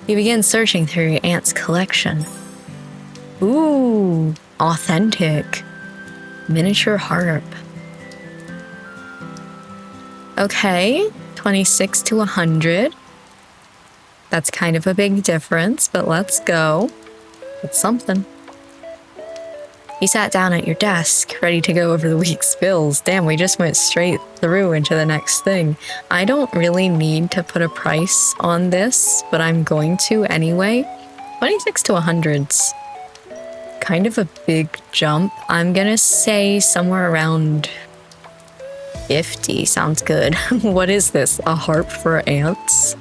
You begin searching through your aunt's collection. Ooh, authentic. Miniature harp. Okay, 26 to 100. That's kind of a big difference, but let's go. It's something. You sat down at your desk, ready to go over the week's bills. Damn, we just went straight through into the next thing. I don't really need to put a price on this, but I'm going to anyway. 26 to 100's kind of a big jump. I'm gonna say somewhere around 50 sounds good. What is this? A harp for ants?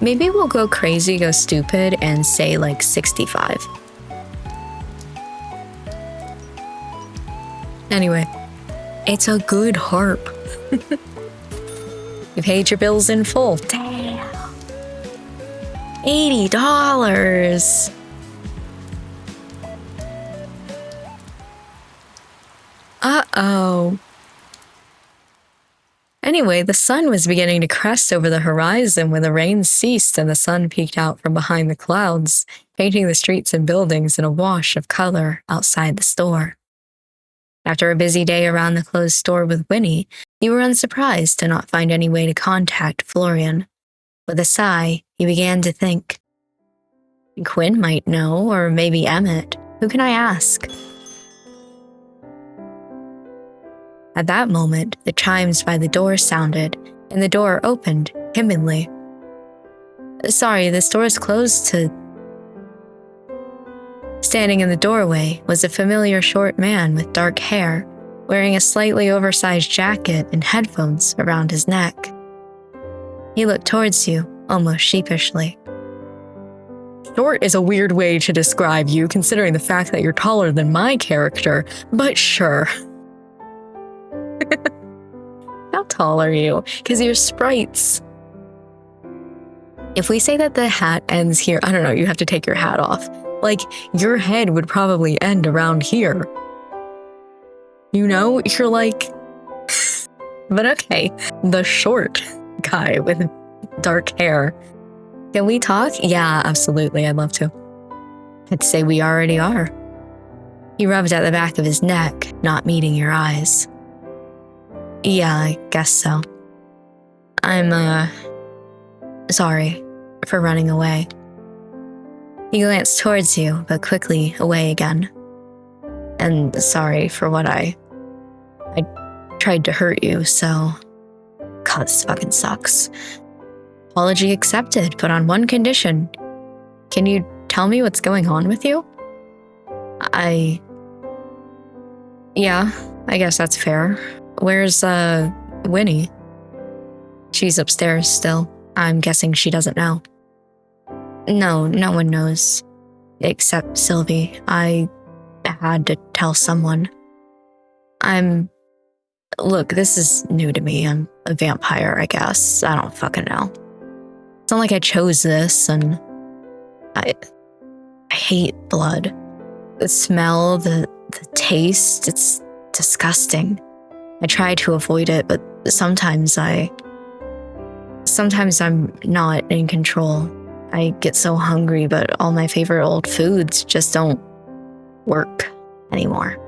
Maybe we'll go crazy, go stupid, and say like 65. Anyway, it's a good harp. You paid your bills in full. Damn. $80. Uh-oh. Anyway, the sun was beginning to crest over the horizon when the rain ceased and the sun peeked out from behind the clouds, painting the streets and buildings in a wash of color outside the store. After a busy day around the closed store with Winnie, you were unsurprised to not find any way to contact Florian. With a sigh, you began to think. Quinn might know, or maybe Emmett. Who can I ask? At that moment, the chimes by the door sounded, and the door opened timidly. Sorry, the store is closed to... Standing in the doorway was a familiar short man with dark hair, wearing a slightly oversized jacket and headphones around his neck. He looked towards you, almost sheepishly. Short is a weird way to describe you, considering the fact that you're taller than my character, but sure. How tall are you? Because you're sprites. If we say that the hat ends here, I don't know, you have to take your hat off. Like, your head would probably end around here. You know, you're like... But okay, the short guy with dark hair. Can we talk? Yeah, absolutely, I'd love to. I'd say we already are. He rubbed at the back of his neck, not meeting your eyes. Yeah, I guess so. I'm, sorry for running away. He glanced towards you, but quickly away again. And sorry for what I tried to hurt you, so... God, this fucking sucks. Apology accepted, but on one condition. Can you tell me what's going on with you? Yeah, I guess that's fair. Where's, Winnie? She's upstairs still. I'm guessing she doesn't know. No one knows. Except Sylvie. I had to tell someone. Look, this is new to me. I'm a vampire, I guess. I don't fucking know. It's not like I chose this, and I hate blood. The smell, the taste, it's disgusting. I try to avoid it, but sometimes I'm not in control. I get so hungry, but all my favorite old foods just don't work anymore.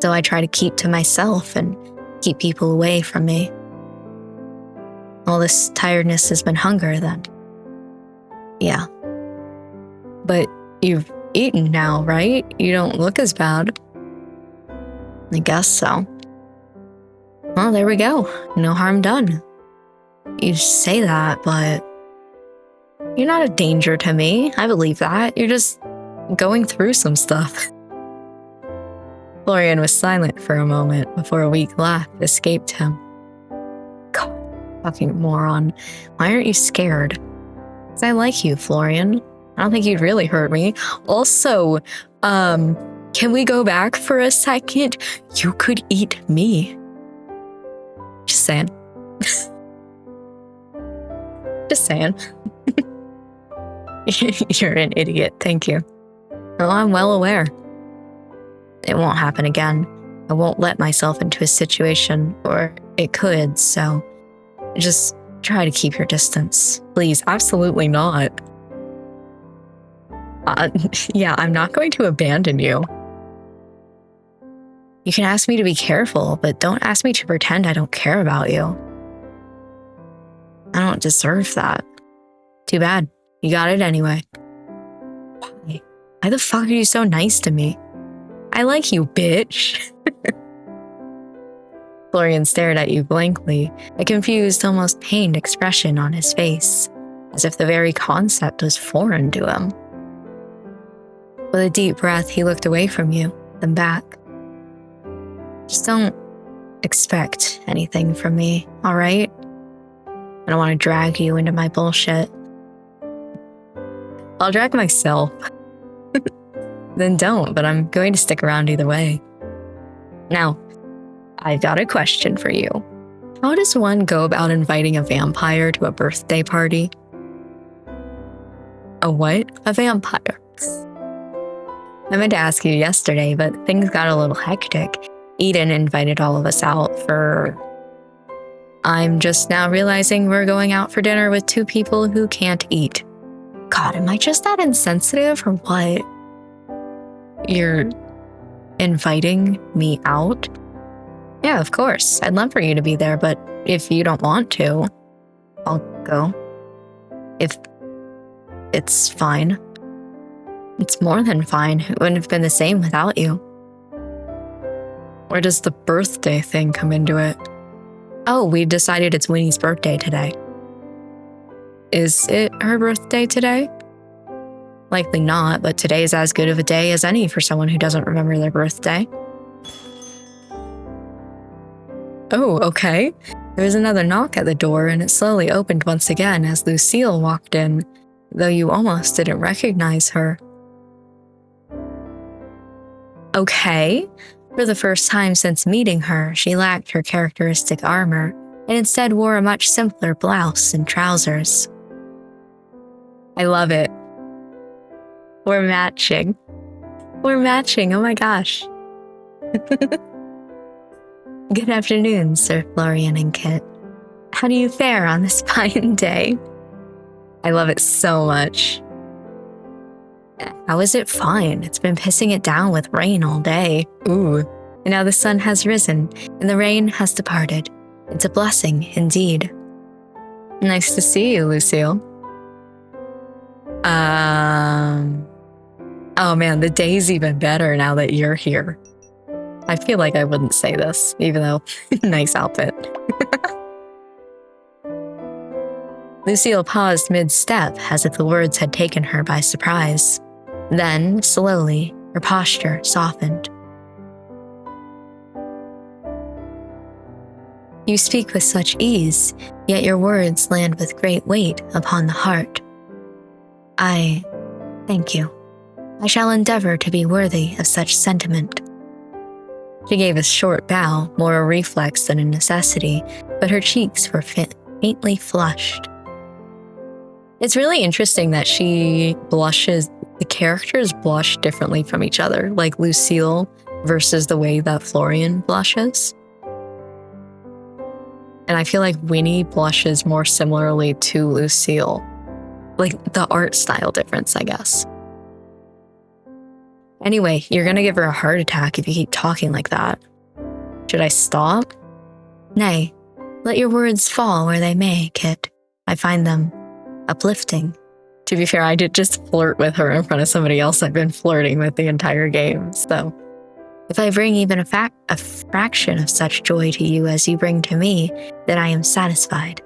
So I try to keep to myself and keep people away from me. All this tiredness has been hunger then. Yeah. But you've eaten now, right? You don't look as bad. I guess so. Well, there we go. No harm done. You say that, but you're not a danger to me. I believe that. You're just going through some stuff. Florian was silent for a moment before a weak laugh escaped him. God, fucking moron. Why aren't you scared? 'Cause I like you, Florian. I don't think you'd really hurt me. Also, can we go back for a second? You could eat me. Just saying. Just saying. You're an idiot, thank you. Oh, I'm well aware. It won't happen again. I won't let myself into a situation, or it could, so Just try to keep your distance. Please, absolutely not. Yeah, I'm not going to abandon you. You can ask me to be careful, but don't ask me to pretend I don't care about you. I don't deserve that. Too bad. You got it anyway. Why? Why the fuck are you so nice to me? I like you, bitch. Florian stared at you blankly, a confused, almost pained expression on his face, as if the very concept was foreign to him. With a deep breath, he looked away from you, then back. Just don't expect anything from me, all right? I don't want to drag you into my bullshit. I'll drag myself. Then don't, but I'm going to stick around either way. Now, I've got a question for you. How does one go about inviting a vampire to a birthday party? A what? A vampire. I meant to ask you yesterday, but things got a little hectic. Eden invited all of us out for... I'm just now realizing we're going out for dinner with two people who can't eat. God, am I just that insensitive or what? You're inviting me out? Yeah, of course. I'd love for you to be there, but if you don't want to, I'll go. If it's fine. It's more than fine. It wouldn't have been the same without you. Where does the birthday thing come into it? Oh, we've decided it's Winnie's birthday today. Is it her birthday today? Likely not, but today is as good of a day as any for someone who doesn't remember their birthday. Oh, okay. There was another knock at the door, and it slowly opened once again as Lucille walked in, though you almost didn't recognize her. Okay. For the first time since meeting her, she lacked her characteristic armor, and instead wore a much simpler blouse and trousers. I love it. We're matching. We're matching, oh my gosh. Good afternoon, Sir Florian and Kit. How do you fare on this fine day? I love it so much. How is it fine? It's been pissing it down with rain all day. Ooh. And now the sun has risen, and the rain has departed. It's a blessing, indeed. Nice to see you, Lucille. Oh man, the day's even better now that you're here. I feel like I wouldn't say this, even though, nice outfit. Lucille paused mid-step as if the words had taken her by surprise. Then, slowly, her posture softened. You speak with such ease, yet your words land with great weight upon the heart. I thank you. I shall endeavor to be worthy of such sentiment. She gave a short bow, more a reflex than a necessity, but her cheeks were faintly flushed. It's really interesting that she blushes, the characters blush differently from each other, like Lucille versus the way that Florian blushes. And I feel like Winnie blushes more similarly to Lucille. Like the art style difference, I guess. Anyway, you're gonna give her a heart attack if you keep talking like that. Should I stop? Nay, let your words fall where they may, Kit. I find them uplifting. To be fair, I did just flirt with her in front of somebody else I've been flirting with the entire game, so. If I bring even a fraction of such joy to you as you bring to me, then I am satisfied.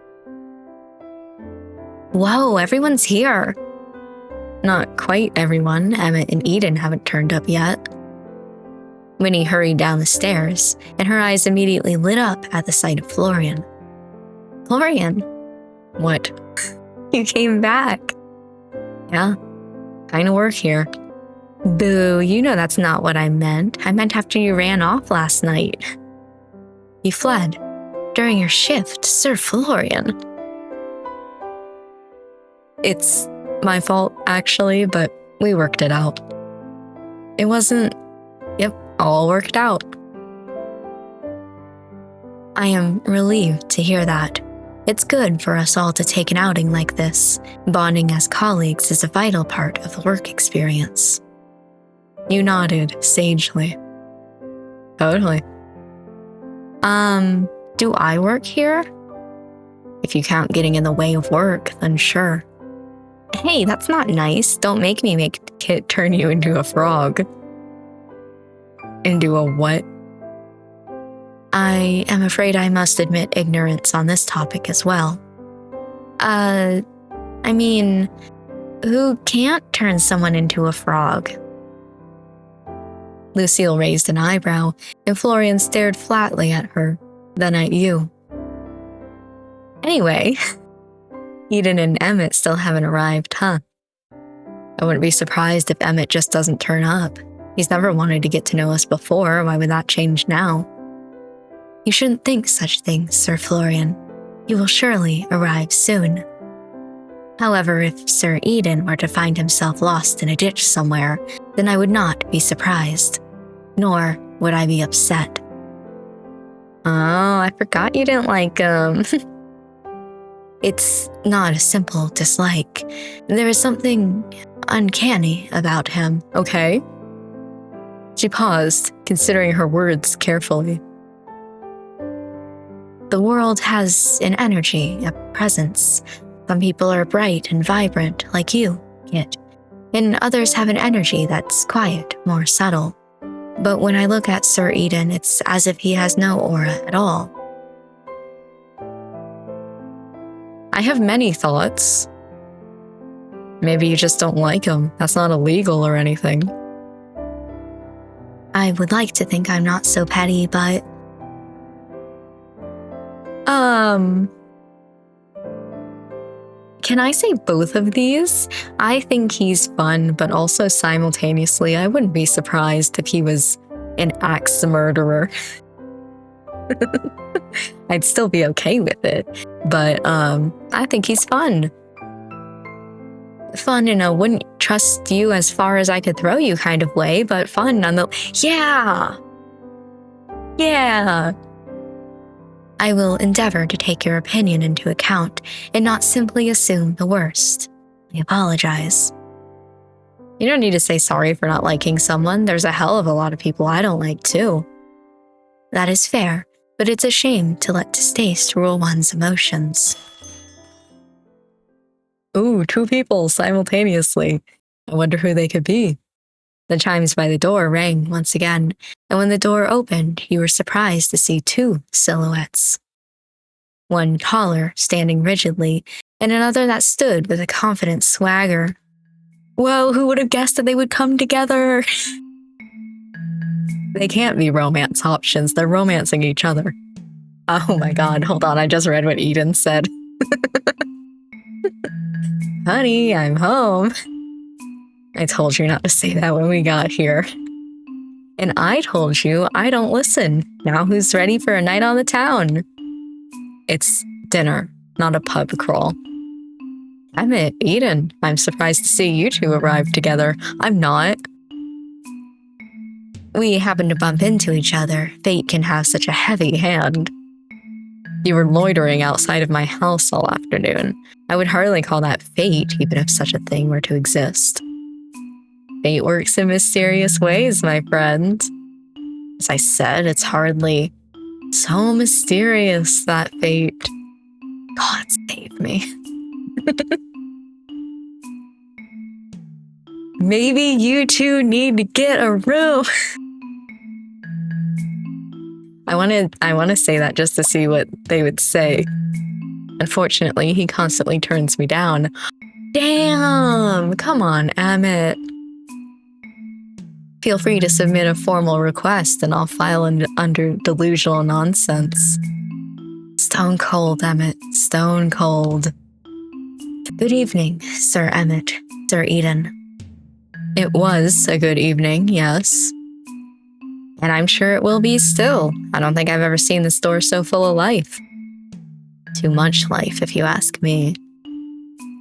Whoa, everyone's here. Not quite everyone. Emmett and Eden haven't turned up yet. Winnie hurried down the stairs, and her eyes immediately lit up at the sight of Florian. Florian? What? You came back. Yeah, kind of work here. Boo, you know that's not what I meant. I meant after you ran off last night. You fled. During your shift, Sir Florian. It's my fault, actually, but we worked it out. It wasn't... Yep, all worked out. I am relieved to hear that. It's good for us all to take an outing like this. Bonding as colleagues is a vital part of the work experience. You nodded sagely. Totally. Do I work here? If you count getting in the way of work, then sure. Hey, that's not nice. Don't make me make Kit turn you into a frog. Into a what? I am afraid I must admit ignorance on this topic as well. I mean, who can't turn someone into a frog? Lucille raised an eyebrow, and Florian stared flatly at her, then at you. Anyway, Eden and Emmett still haven't arrived, huh? I wouldn't be surprised if Emmett just doesn't turn up. He's never wanted to get to know us before. Why would that change now? You shouldn't think such things, Sir Florian. He will surely arrive soon. However, if Sir Eden were to find himself lost in a ditch somewhere, then I would not be surprised. Nor would I be upset. Oh, I forgot you didn't like him. It's not a simple dislike. There is something uncanny about him. Okay. She paused, considering her words carefully. The world has an energy, a presence. Some people are bright and vibrant, like you, Kit, and others have an energy that's quiet, more subtle. But when I look at Sir Eden, it's as if he has no aura at all. I have many thoughts. Maybe you just don't like him. That's not illegal or anything. I would like to think I'm not so petty, but... Can I say both of these? I think he's fun, but also simultaneously, I wouldn't be surprised if he was an axe murderer. I'd still be okay with it, but I think he's fun. Fun in a wouldn't trust you as far as I could throw you kind of way, but fun on the... Yeah! I will endeavor to take your opinion into account and not simply assume the worst. I apologize. You don't need to say sorry for not liking someone. There's a hell of a lot of people I don't like too. That is fair, but it's a shame to let distaste rule one's emotions. Ooh, two people simultaneously. I wonder who they could be. The chimes by the door rang once again, and when the door opened, you were surprised to see two silhouettes. One taller, standing rigidly, and another that stood with a confident swagger. Whoa, who would have guessed that they would come together? They can't be romance options, they're romancing each other. Oh my god, hold on, I just read what Eden said. Honey, I'm home. I told you not to say that when we got here. And I told you I don't listen. Now who's ready for a night on the town? It's dinner, not a pub crawl. Emmett, Eden, I'm surprised to see you two arrive together. I'm not. We happened to bump into each other. Fate can have such a heavy hand. You were loitering outside of my house all afternoon. I would hardly call that fate, even if such a thing were to exist. Fate works in mysterious ways, my friend. As I said, it's hardly so mysterious, that fate. God save me. Maybe you two need to get a room. I want to say that just to see what they would say. Unfortunately, he constantly turns me down. Damn! Come on, Emmett. Feel free to submit a formal request and I'll file under delusional nonsense. Stone cold, Emmett. Stone cold. Good evening, Sir Emmett, Sir Eden. It was a good evening, yes. And I'm sure it will be still. I don't think I've ever seen the store so full of life. Too much life, if you ask me.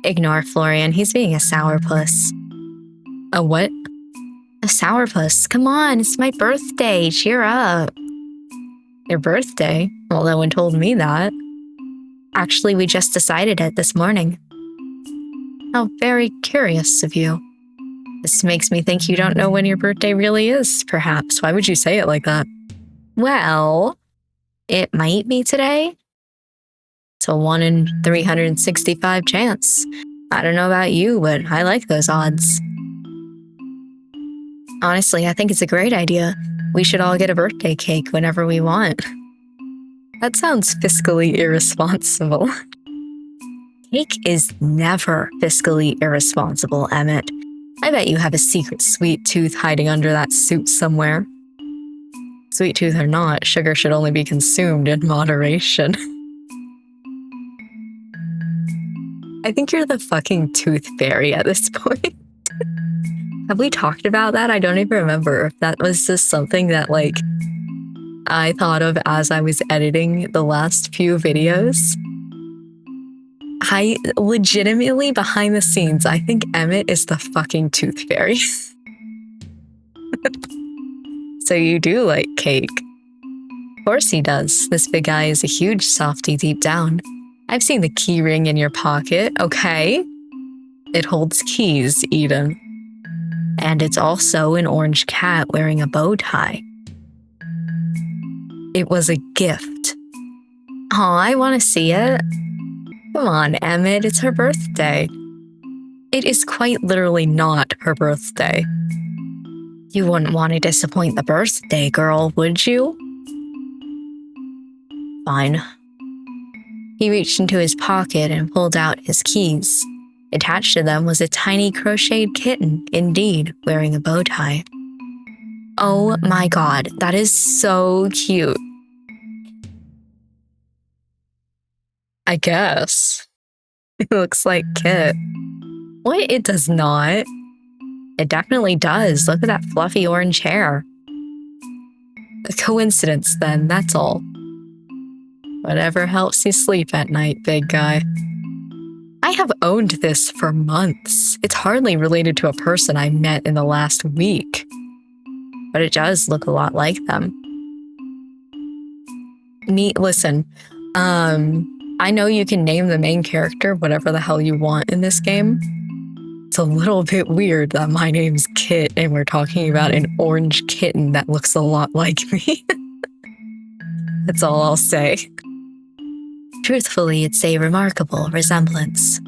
Ignore Florian, he's being a sourpuss. A what? A sourpuss. Come on, it's my birthday. Cheer up. Your birthday? Well, no one told me that. Actually, we just decided it this morning. How very curious of you. This makes me think you don't know when your birthday really is, perhaps. Why would you say it like that? Well, it might be today. It's a 1 in 365 chance. I don't know about you, but I like those odds. Honestly, I think it's a great idea. We should all get a birthday cake whenever we want. That sounds fiscally irresponsible. Cake is never fiscally irresponsible, Emmett. I bet you have a secret sweet tooth hiding under that suit somewhere. Sweet tooth or not, sugar should only be consumed in moderation. I think you're the fucking tooth fairy at this point. Have we talked about that? I don't even remember if that was just something that, like, I thought of as I was editing the last few videos. I legitimately, behind the scenes, I think Emmett is the fucking tooth fairy. So you do like cake. Of course he does. This big guy is a huge softie deep down. I've seen the key ring in your pocket, okay? It holds keys, Eden. And it's also an orange cat wearing a bow tie. It was a gift. Aw, I want to see it. Come on, Emmett, it's her birthday. It is quite literally not her birthday. You wouldn't want to disappoint the birthday girl, would you? Fine. He reached into his pocket and pulled out his keys. Attached to them was a tiny crocheted kitten, indeed, wearing a bow tie. Oh my god, that is so cute. I guess. It looks like Kit. What? It does not. It definitely does. Look at that fluffy orange hair. A coincidence then, that's all. Whatever helps you sleep at night, big guy. I have owned this for months. It's hardly related to a person I met in the last week. But it does look a lot like them. Listen, I know you can name the main character whatever the hell you want in this game. It's a little bit weird that my name's Kit and we're talking about an orange kitten that looks a lot like me. That's all I'll say. Truthfully, it's a remarkable resemblance.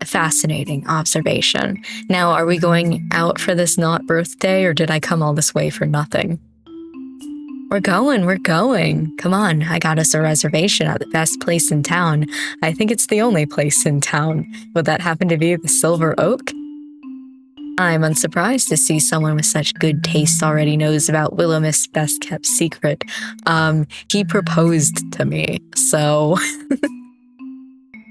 A fascinating observation. Now, are we going out for this not birthday, or did I come all this way for nothing? We're going. Come on, I got us a reservation at the best place in town. I think it's the only place in town. Would that happen to be the Silver Oak? I'm unsurprised to see someone with such good taste already knows about Willowmist's best-kept secret. He proposed to me, so...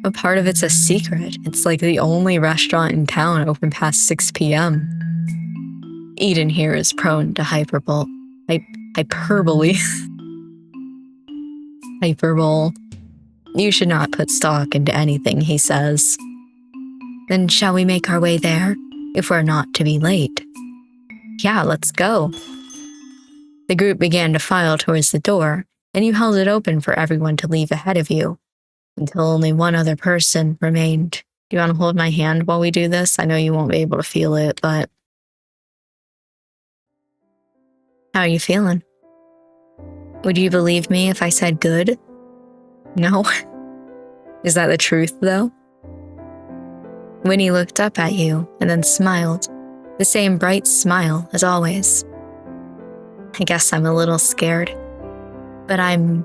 A part of it's a secret. It's like the only restaurant in town open past 6 p.m. Eden here is prone to hyperbole. Hyperbole. You should not put stock into anything he says. Then shall we make our way there, if we're not to be late? Yeah, let's go. The group began to file towards the door, and you held it open for everyone to leave ahead of you, until only one other person remained. Do you want to hold my hand while we do this? I know you won't be able to feel it, but... How are you feeling? Would you believe me if I said good? No? Is that the truth, though? Winnie looked up at you and then smiled. The same bright smile as always. I guess I'm a little scared. But I'm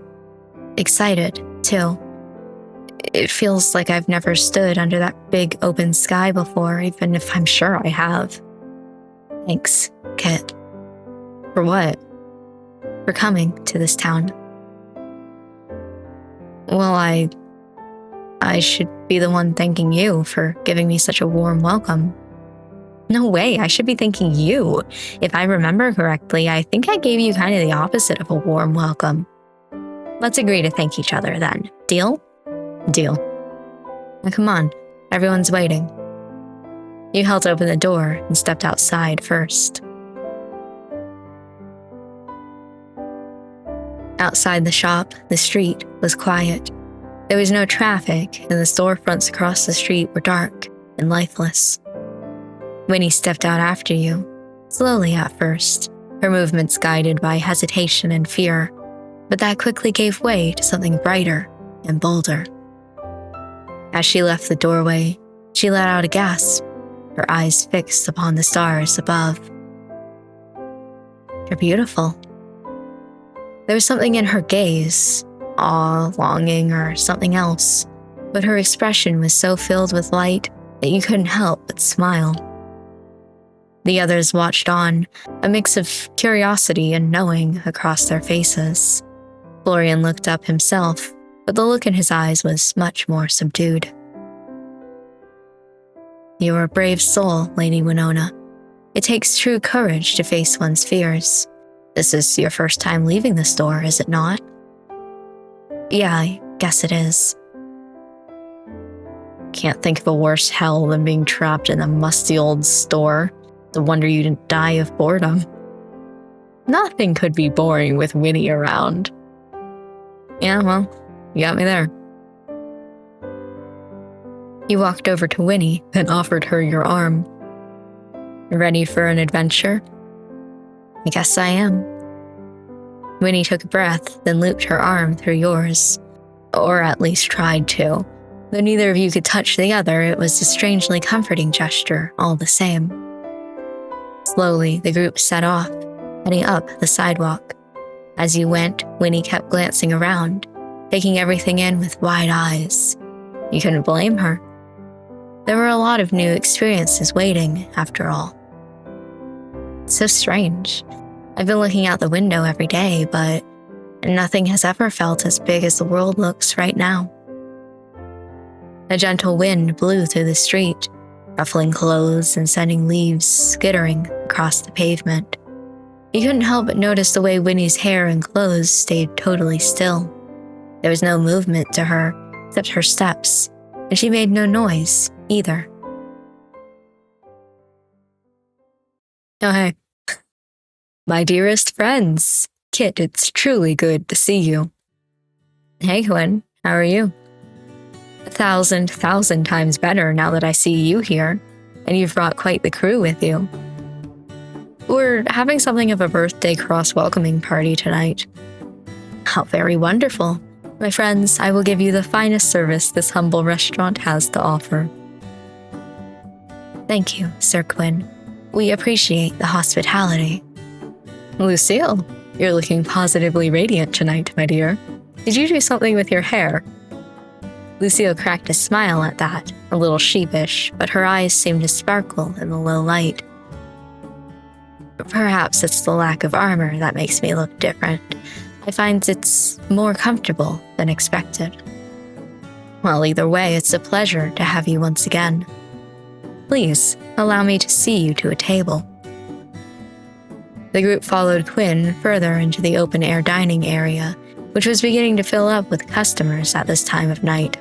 excited, too. It feels like I've never stood under that big open sky before, even if I'm sure I have. Thanks, Kit. For what? For coming to this town. Well, I should be the one thanking you for giving me such a warm welcome. No way, I should be thanking you. If I remember correctly, I think I gave you kind of the opposite of a warm welcome. Let's agree to thank each other then. Deal? Deal. Now come on, everyone's waiting. You held open the door and stepped outside first. Outside the shop, the street was quiet. There was no traffic, and the storefronts across the street were dark and lifeless. Winnie stepped out after you, slowly at first, her movements guided by hesitation and fear, but that quickly gave way to something brighter and bolder. As she left the doorway, she let out a gasp, her eyes fixed upon the stars above. "You're beautiful." There was something in her gaze, awe, longing, or something else, but her expression was so filled with light that you couldn't help but smile. The others watched on, a mix of curiosity and knowing across their faces. Florian looked up himself, but the look in his eyes was much more subdued. "You are a brave soul, Lady Winona. It takes true courage to face one's fears. This is your first time leaving the store, is it not?" "Yeah, I guess it is." "Can't think of a worse hell than being trapped in a musty old store. No wonder you didn't die of boredom." "Nothing could be boring with Winnie around." "Yeah, well, you got me there." You walked over to Winnie and offered her your arm. "Ready for an adventure?" "I guess I am." Winnie took a breath, then looped her arm through yours. Or at least tried to. Though neither of you could touch the other, it was a strangely comforting gesture, all the same. Slowly, the group set off, heading up the sidewalk. As you went, Winnie kept glancing around, taking everything in with wide eyes. You couldn't blame her. There were a lot of new experiences waiting, after all. It's so strange. I've been looking out the window every day, but nothing has ever felt as big as the world looks right now. A gentle wind blew through the street, ruffling clothes and sending leaves skittering across the pavement. You couldn't help but notice the way Winnie's hair and clothes stayed totally still. There was no movement to her, except her steps, and she made no noise, either. "Oh, hey. My dearest friends. Kit, it's truly good to see you." "Hey, Quinn. How are you?" "A thousand times better now that I see you here, and you've brought quite the crew with you. We're having something of a birthday cross-welcoming party tonight." "How very wonderful. My friends, I will give you the finest service this humble restaurant has to offer." "Thank you, Sir Quinn. We appreciate the hospitality." "Lucille, you're looking positively radiant tonight, my dear. Did you do something with your hair?" Lucille cracked a smile at that, a little sheepish, but her eyes seemed to sparkle in the low light. "Perhaps it's the lack of armor that makes me look different. I find it's more comfortable than expected." "Well, either way, it's a pleasure to have you once again. Please, allow me to see you to a table." The group followed Quinn further into the open-air dining area, which was beginning to fill up with customers at this time of night.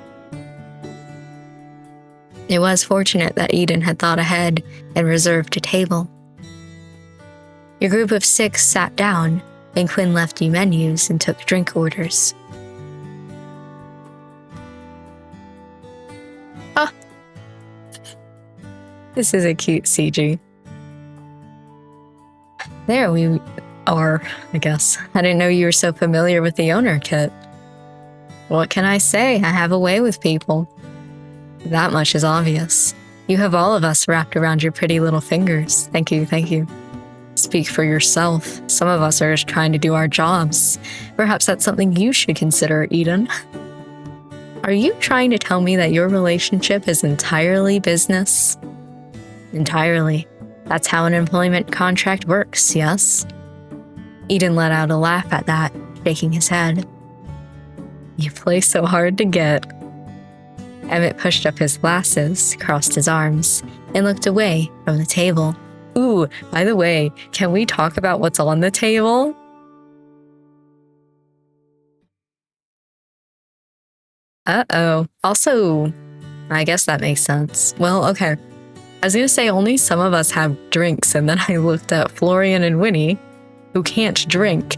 It was fortunate that Eden had thought ahead and reserved a table. Your group of 6 sat down, and Quinn left you menus and took drink orders. "Oh, this is a cute CG. There we are, I guess. I didn't know you were so familiar with the owner, Kit." "What can I say? I have a way with people." "That much is obvious. You have all of us wrapped around your pretty little fingers. Thank you, thank you." "Speak for yourself. Some of us are just trying to do our jobs. Perhaps that's something you should consider, Eden." "Are you trying to tell me that your relationship is entirely business?" "Entirely. That's how an employment contract works, yes?" Eden let out a laugh at that, shaking his head. "You play so hard to get." Emmett pushed up his glasses, crossed his arms, and looked away from the table. "Ooh, by the way, can we talk about what's on the table?" Uh-oh. Also, I guess that makes sense. Well, okay. I was gonna say only some of us have drinks, and then I looked at Florian and Winnie, who can't drink.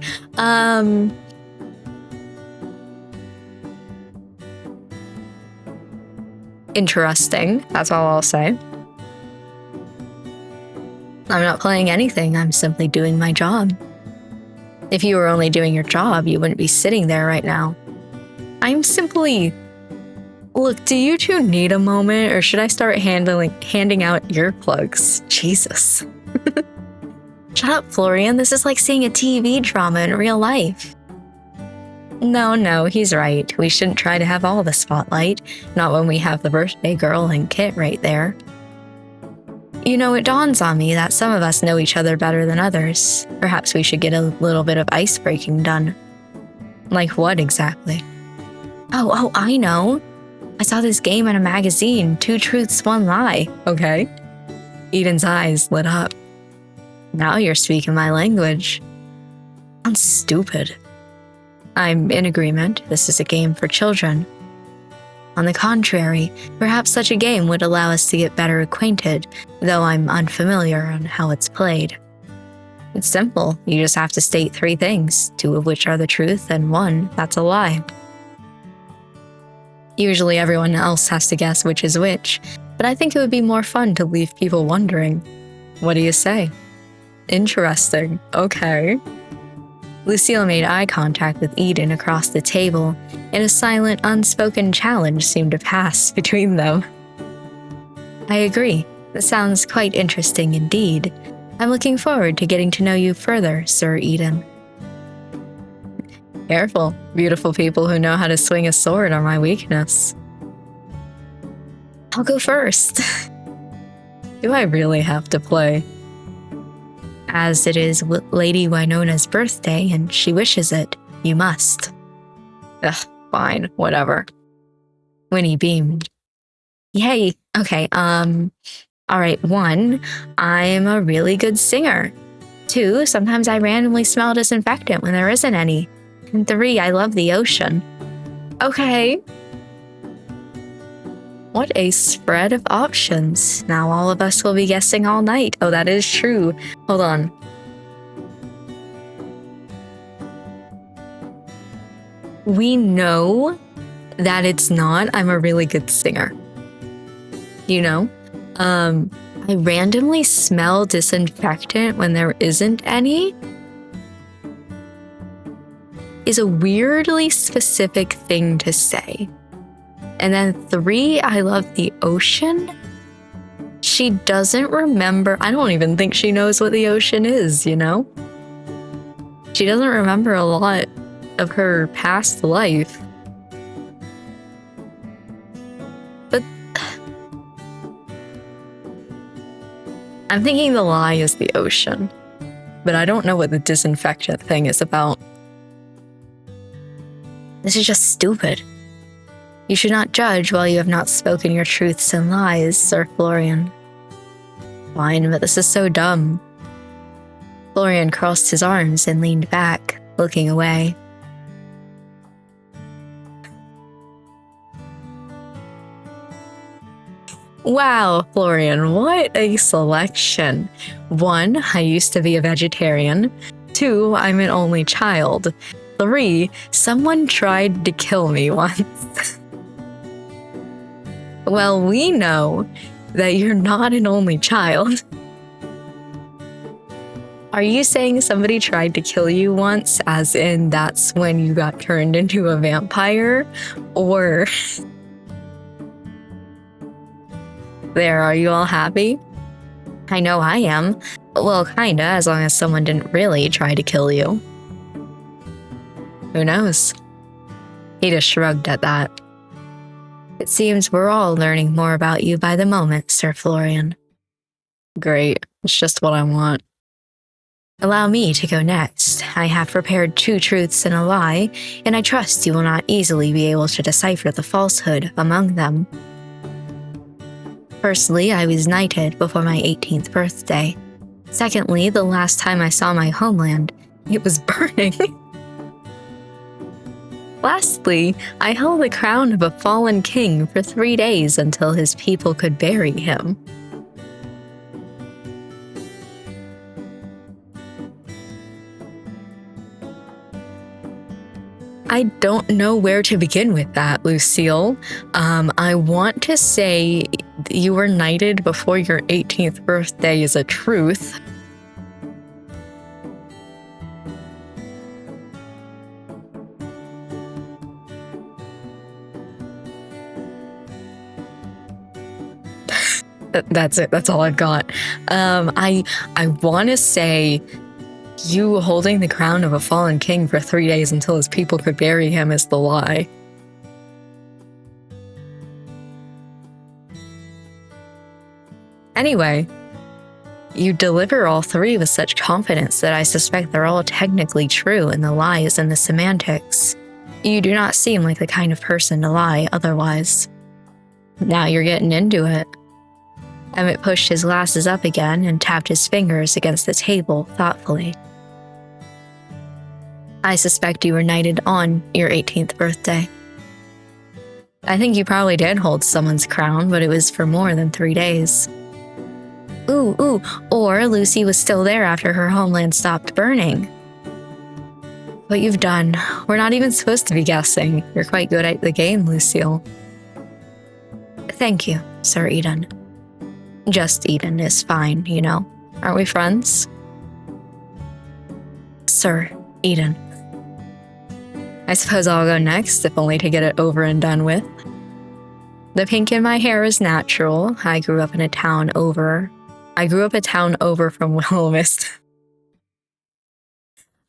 Interesting, that's all I'll say. I'm not playing anything, I'm simply doing my job. If you were only doing your job, you wouldn't be sitting there right now. I'm simply... Look, do you two need a moment, or should I start handing out earplugs? Jesus. Shut up, Florian. This is like seeing a TV drama in real life. No, he's right. We shouldn't try to have all the spotlight, not when we have the birthday girl and Kit right there. You know, it dawns on me that some of us know each other better than others. Perhaps we should get a little bit of ice breaking done. Like what exactly? Oh, I know. I saw this game in a magazine, 2 Truths, 1 Lie. Okay. Eden's eyes lit up. Now you're speaking my language. Sounds stupid. I'm in agreement. This is a game for children. On the contrary, perhaps such a game would allow us to get better acquainted, though I'm unfamiliar on how it's played. It's simple. You just have to state 3 things, 2 of which are the truth and 1 that's a lie. Usually everyone else has to guess which is which, but I think it would be more fun to leave people wondering. What do you say? Interesting. Okay. Lucille made eye contact with Eden across the table, and a silent, unspoken challenge seemed to pass between them. I agree. This sounds quite interesting indeed. I'm looking forward to getting to know you further, Sir Eden. Careful. Beautiful people who know how to swing a sword are my weakness. I'll go first. Do I really have to play? As it is Lady Winona's birthday and she wishes it, you must. Ugh, fine, whatever. Winnie beamed. Yay, okay, alright, 1, I'm a really good singer. 2, sometimes I randomly smell disinfectant when there isn't any. And 3, I love the ocean. Okay. What a spread of options. Now all of us will be guessing all night. Oh, that is true. Hold on. We know that it's not I'm a really good singer. You know? I randomly smell disinfectant when there isn't any is a weirdly specific thing to say. And then 3, I love the ocean. She doesn't remember. I don't even think she knows what the ocean is, you know? She doesn't remember a lot of her past life. But I'm thinking the lie is the ocean. But I don't know what the disinfectant thing is about. This is just stupid. You should not judge while you have not spoken your truths and lies, Sir Florian. Fine, but this is so dumb. Florian crossed his arms and leaned back, looking away. Wow, Florian, what a selection. 1, I used to be a vegetarian. 2, I'm an only child. 3, someone tried to kill me once. Well, we know that you're not an only child. Are you saying somebody tried to kill you once, as in that's when you got turned into a vampire? Or... There, are you all happy? I know I am. Well, kinda, as long as someone didn't really try to kill you. Who knows? He just shrugged at that. It seems we're all learning more about you by the moment, Sir Florian. Great, it's just what I want. Allow me to go next. I have prepared 2 truths and a lie, and I trust you will not easily be able to decipher the falsehood among them. Firstly, I was knighted before my 18th birthday. Secondly, the last time I saw my homeland, it was burning. Lastly, I held the crown of a fallen king for 3 days until his people could bury him. I don't know where to begin with that, Lucille. I want to say you were knighted before your 18th birthday is a truth. That's it. That's all I've got. I want to say you holding the crown of a fallen king for 3 days until his people could bury him is the lie. Anyway, you deliver all three with such confidence that I suspect they're all technically true and the lie is in the semantics. You do not seem like the kind of person to lie otherwise. Now you're getting into it. Emmett pushed his glasses up again and tapped his fingers against the table thoughtfully. I suspect you were knighted on your 18th birthday. I think you probably did hold someone's crown, but it was for more than 3 days. Ooh, or Lucy was still there after her homeland stopped burning. What you've done, we're not even supposed to be guessing. You're quite good at the game, Lucille. Thank you, Sir Eden. Just Eden is fine, you know. Aren't we friends? Sir Eden. I suppose I'll go next, if only to get it over and done with. The pink in my hair is natural. I grew up a town over from Willowmist.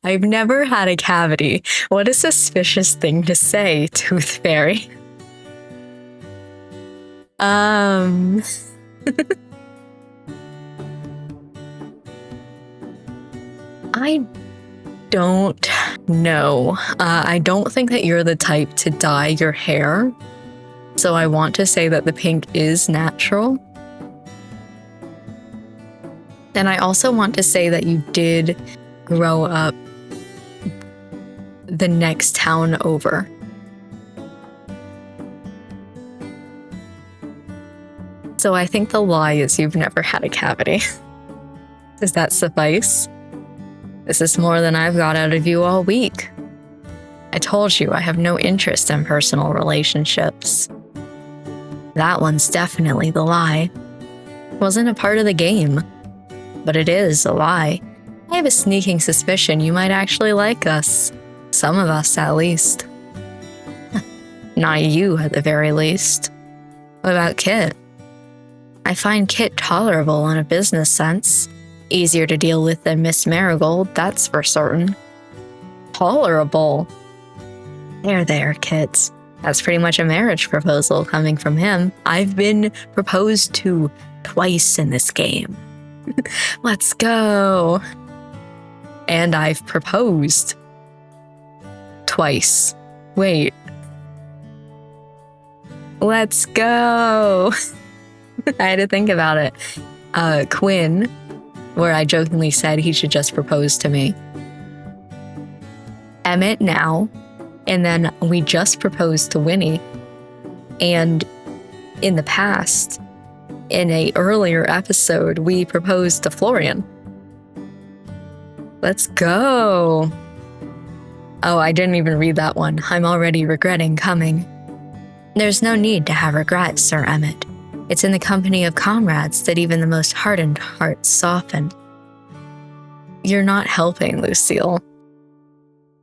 I've never had a cavity. What a suspicious thing to say, Tooth Fairy. I don't know. I don't think that you're the type to dye your hair. So I want to say that the pink is natural. And I also want to say that you did grow up the next town over. So I think the lie is you've never had a cavity. Does that suffice? This is more than I've got out of you all week. I told you I have no interest in personal relationships. That one's definitely the lie. Wasn't a part of the game. But it is a lie. I have a sneaking suspicion you might actually like us. Some of us, at least. Not you, at the very least. What about Kit? I find Kit tolerable in a business sense. Easier to deal with than Miss Marigold, that's for certain. Tolerable? There, Kit. That's pretty much a marriage proposal coming from him. I've been proposed to twice in this game. Let's go. And I've proposed twice. Wait. Let's go. I had to think about it. Quinn, where I jokingly said he should just propose to me. Emmett now, and then we just proposed to Winnie. And in the past, in an earlier episode, we proposed to Florian. Let's go. Oh, I didn't even read that one. I'm already regretting coming. There's no need to have regret, Sir Emmett. It's in the company of comrades that even the most hardened hearts soften. You're not helping, Lucille.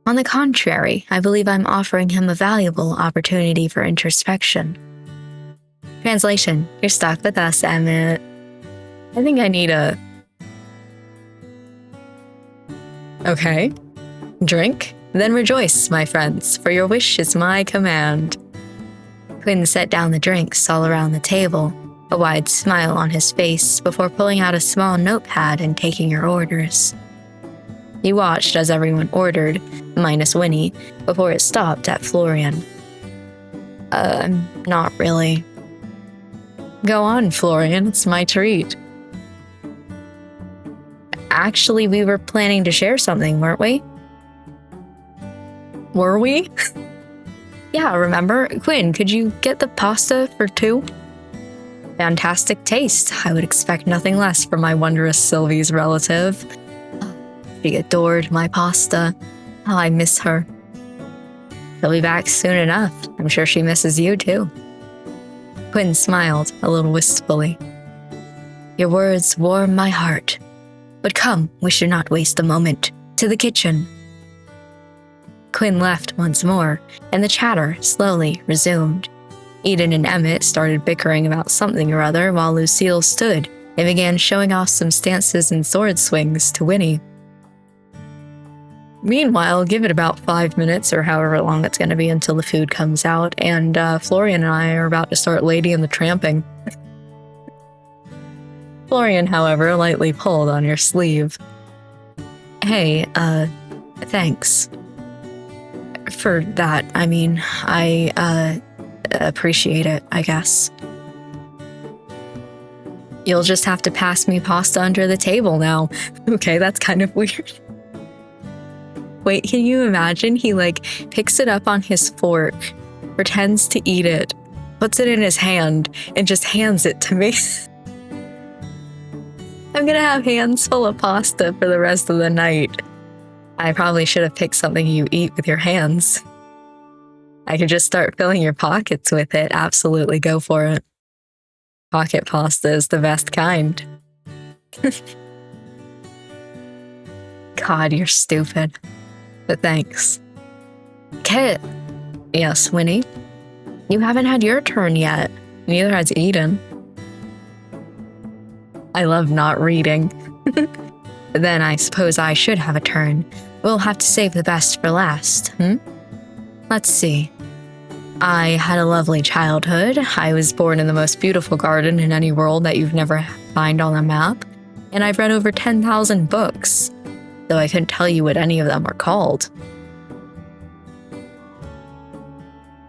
On the contrary, I believe I'm offering him a valuable opportunity for introspection. Translation, you're stuck with us, Emmett. I think I need a... Okay. Drink? Then rejoice, my friends, for your wish is my command. Quinn set down the drinks all around the table, a wide smile on his face before pulling out a small notepad and taking your orders. He watched as everyone ordered, minus Winnie, before it stopped at Florian. Not really. Go on, Florian, it's my treat. Actually, we were planning to share something, weren't we? Were we? Yeah, remember? Quinn, could you get the pasta for 2? Fantastic taste. I would expect nothing less from my wondrous Sylvie's relative. She adored my pasta. How I miss her. She'll be back soon enough. I'm sure she misses you too. Quinn smiled a little wistfully. Your words warm my heart. But come, we should not waste a moment. To the kitchen. Quinn left once more, and the chatter slowly resumed. Eden and Emmett started bickering about something or other while Lucille stood and began showing off some stances and sword swings to Winnie. Meanwhile, give it about 5 minutes or however long it's going to be until the food comes out, and Florian and I are about to start Lady and the Tramping. Florian, however, lightly pulled on your sleeve. Hey, thanks. For that, I mean, I appreciate it, I guess. You'll just have to pass me pasta under the table now. Okay, that's kind of weird. Wait, can you imagine? He picks it up on his fork, pretends to eat it, puts it in his hand, and just hands it to me. I'm gonna have hands full of pasta for the rest of the night. I probably should have picked something you eat with your hands. I could just start filling your pockets with it. Absolutely go for it. Pocket pasta is the best kind. God, you're stupid. But thanks. Kit. Yes, Winnie? You haven't had your turn yet. Neither has Eden. I love not reading. But then I suppose I should have a turn. We'll have to save the best for last, Let's see. I had a lovely childhood. I was born in the most beautiful garden in any world that you've never find on a map. And I've read over 10,000 books, though I couldn't tell you what any of them are called.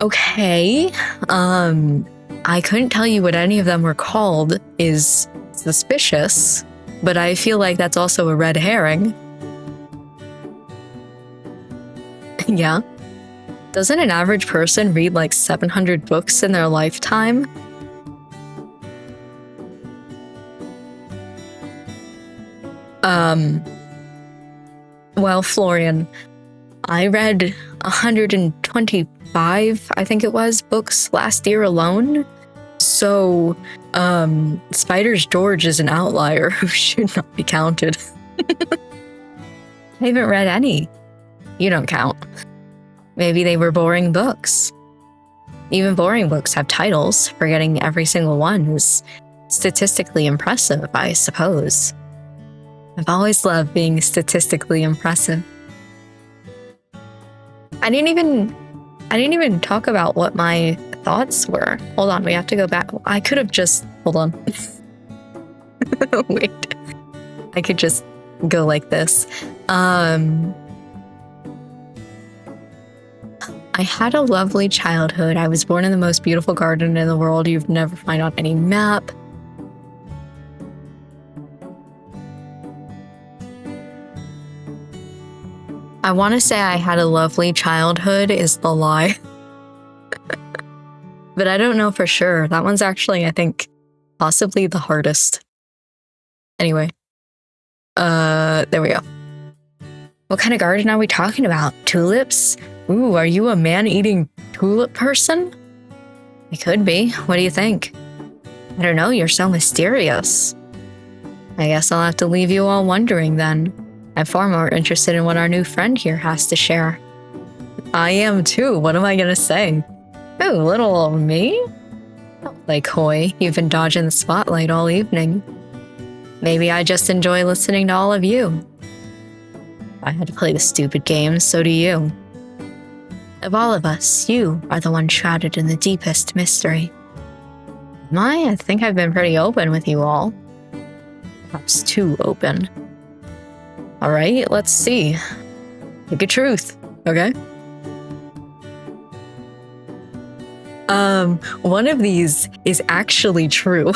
Okay, I couldn't tell you what any of them were called is suspicious, but I feel like that's also a red herring. Yeah. Doesn't an average person read 700 books in their lifetime? Well, Florian, I read 125, I think it was, books last year alone. So, Spider's George is an outlier who should not be counted. I haven't read any. You don't count. Maybe they were boring books. Even boring books have titles. Forgetting every single one is statistically impressive, I suppose. I've always loved being statistically impressive. I didn't even talk about what my thoughts were. Hold on, we have to go back. I could have just... Hold on. Wait. I could just go like this. I had a lovely childhood. I was born in the most beautiful garden in the world you'd never find on any map. I want to say I had a lovely childhood is the lie. But I don't know for sure. That one's actually, I think, possibly the hardest. Anyway. There we go. What kind of garden are we talking about? Tulips? Ooh, are you a man-eating tulip person? I could be. What do you think? I don't know, you're so mysterious. I guess I'll have to leave you all wondering then. I'm far more interested in what our new friend here has to share. I am too. What am I gonna say? Ooh, little old me? Don't play coy. You've been dodging the spotlight all evening. Maybe I just enjoy listening to all of you. I had to play the stupid games, so do you. Of all of us, you are the one shrouded in the deepest mystery. I think I've been pretty open with you all. Perhaps too open. Alright, let's see. Pick a truth, okay? One of these is actually true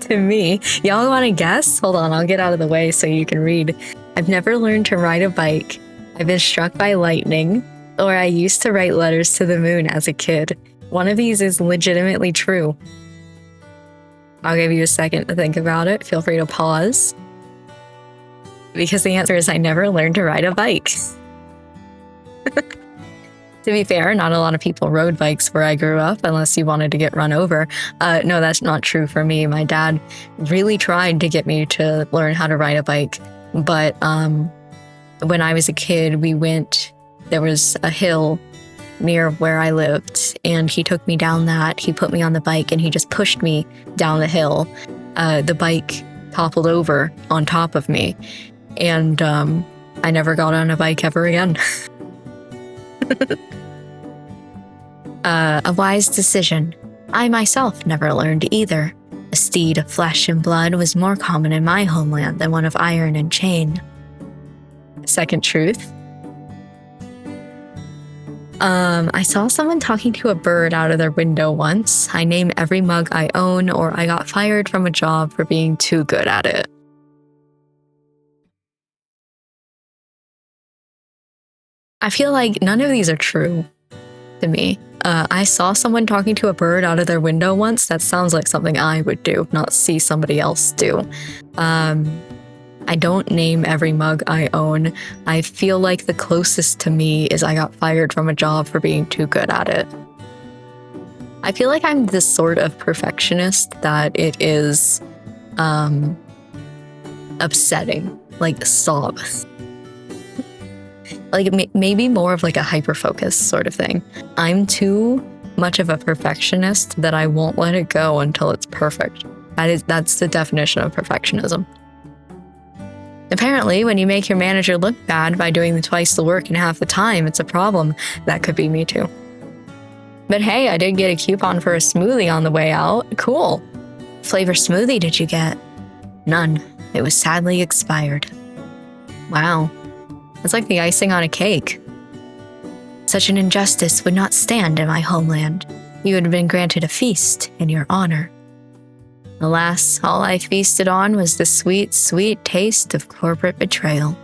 to me. Y'all want to guess? Hold on, I'll get out of the way so you can read. I've never learned to ride a bike. I've been struck by lightning. Or I used to write letters to the moon as a kid. One of these is legitimately true. I'll give you a second to think about it. Feel free to pause. Because the answer is I never learned to ride a bike. To be fair, not a lot of people rode bikes where I grew up unless you wanted to get run over. No, that's not true for me. My dad really tried to get me to learn how to ride a bike. But when I was a kid, there was a hill near where I lived, and he took me down that. He put me on the bike and he just pushed me down the hill. The bike toppled over on top of me, and I never got on a bike ever again. A wise decision. I myself never learned either. A steed of flesh and blood was more common in my homeland than one of iron and chain. Second truth. I saw someone talking to a bird out of their window once. I name every mug I own, or I got fired from a job for being too good at it. I feel like none of these are true to me. I saw someone talking to a bird out of their window once. That sounds like something I would do, not see somebody else do. I don't name every mug I own. I feel like the closest to me is I got fired from a job for being too good at it. I feel like I'm this sort of perfectionist that it is upsetting, like sob. Like maybe more of like a hyper-focus sort of thing. I'm too much of a perfectionist that I won't let it go until it's perfect. That's the definition of perfectionism. Apparently, when you make your manager look bad by doing twice the work in half the time, it's a problem. That could be me too. But hey, I did get a coupon for a smoothie on the way out. Cool. Flavor smoothie did you get? None. It was sadly expired. Wow. It's like the icing on a cake. Such an injustice would not stand in my homeland. You would have been granted a feast in your honor. Alas, all I feasted on was the sweet, sweet taste of corporate betrayal.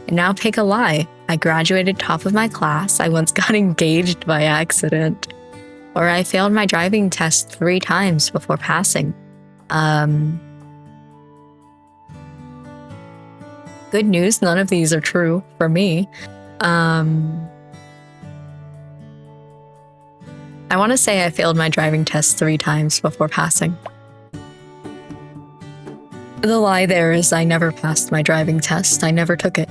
And now pick a lie. I graduated top of my class. I once got engaged by accident. Or I failed my driving test 3 times before passing. Good news, none of these are true for me. I want to say I failed my driving test 3 times before passing. The lie there is I never passed my driving test. I never took it.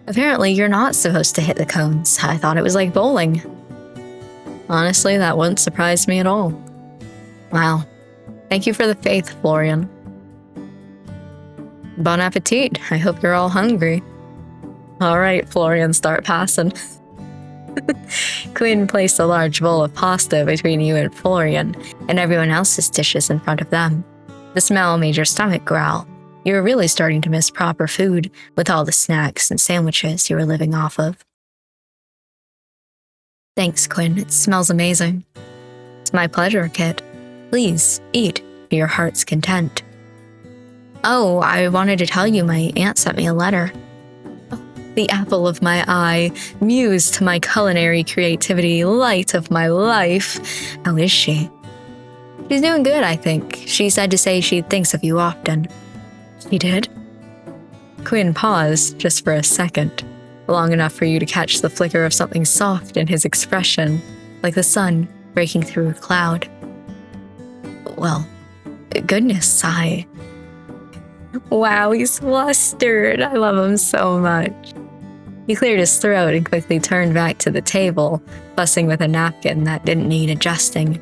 Apparently, you're not supposed to hit the cones. I thought it was like bowling. Honestly, that wouldn't surprise me at all. Wow. Thank you for the faith, Florian. Bon appetit. I hope you're all hungry. All right, Florian, start passing. Quinn placed a large bowl of pasta between you and Florian, and everyone else's dishes in front of them. The smell made your stomach growl. You were really starting to miss proper food with all the snacks and sandwiches you were living off of. Thanks, Quinn. It smells amazing. It's my pleasure, Kit. Please, eat to your heart's content. Oh, I wanted to tell you my aunt sent me a letter. The apple of my eye, muse to my culinary creativity, light of my life. How is she? She's doing good, I think. She said to say she thinks of you often. She did? Quinn paused just for a second, long enough for you to catch the flicker of something soft in his expression, like the sun breaking through a cloud. Well, goodness, Wow, he's flustered. I love him so much. He cleared his throat and quickly turned back to the table, fussing with a napkin that didn't need adjusting.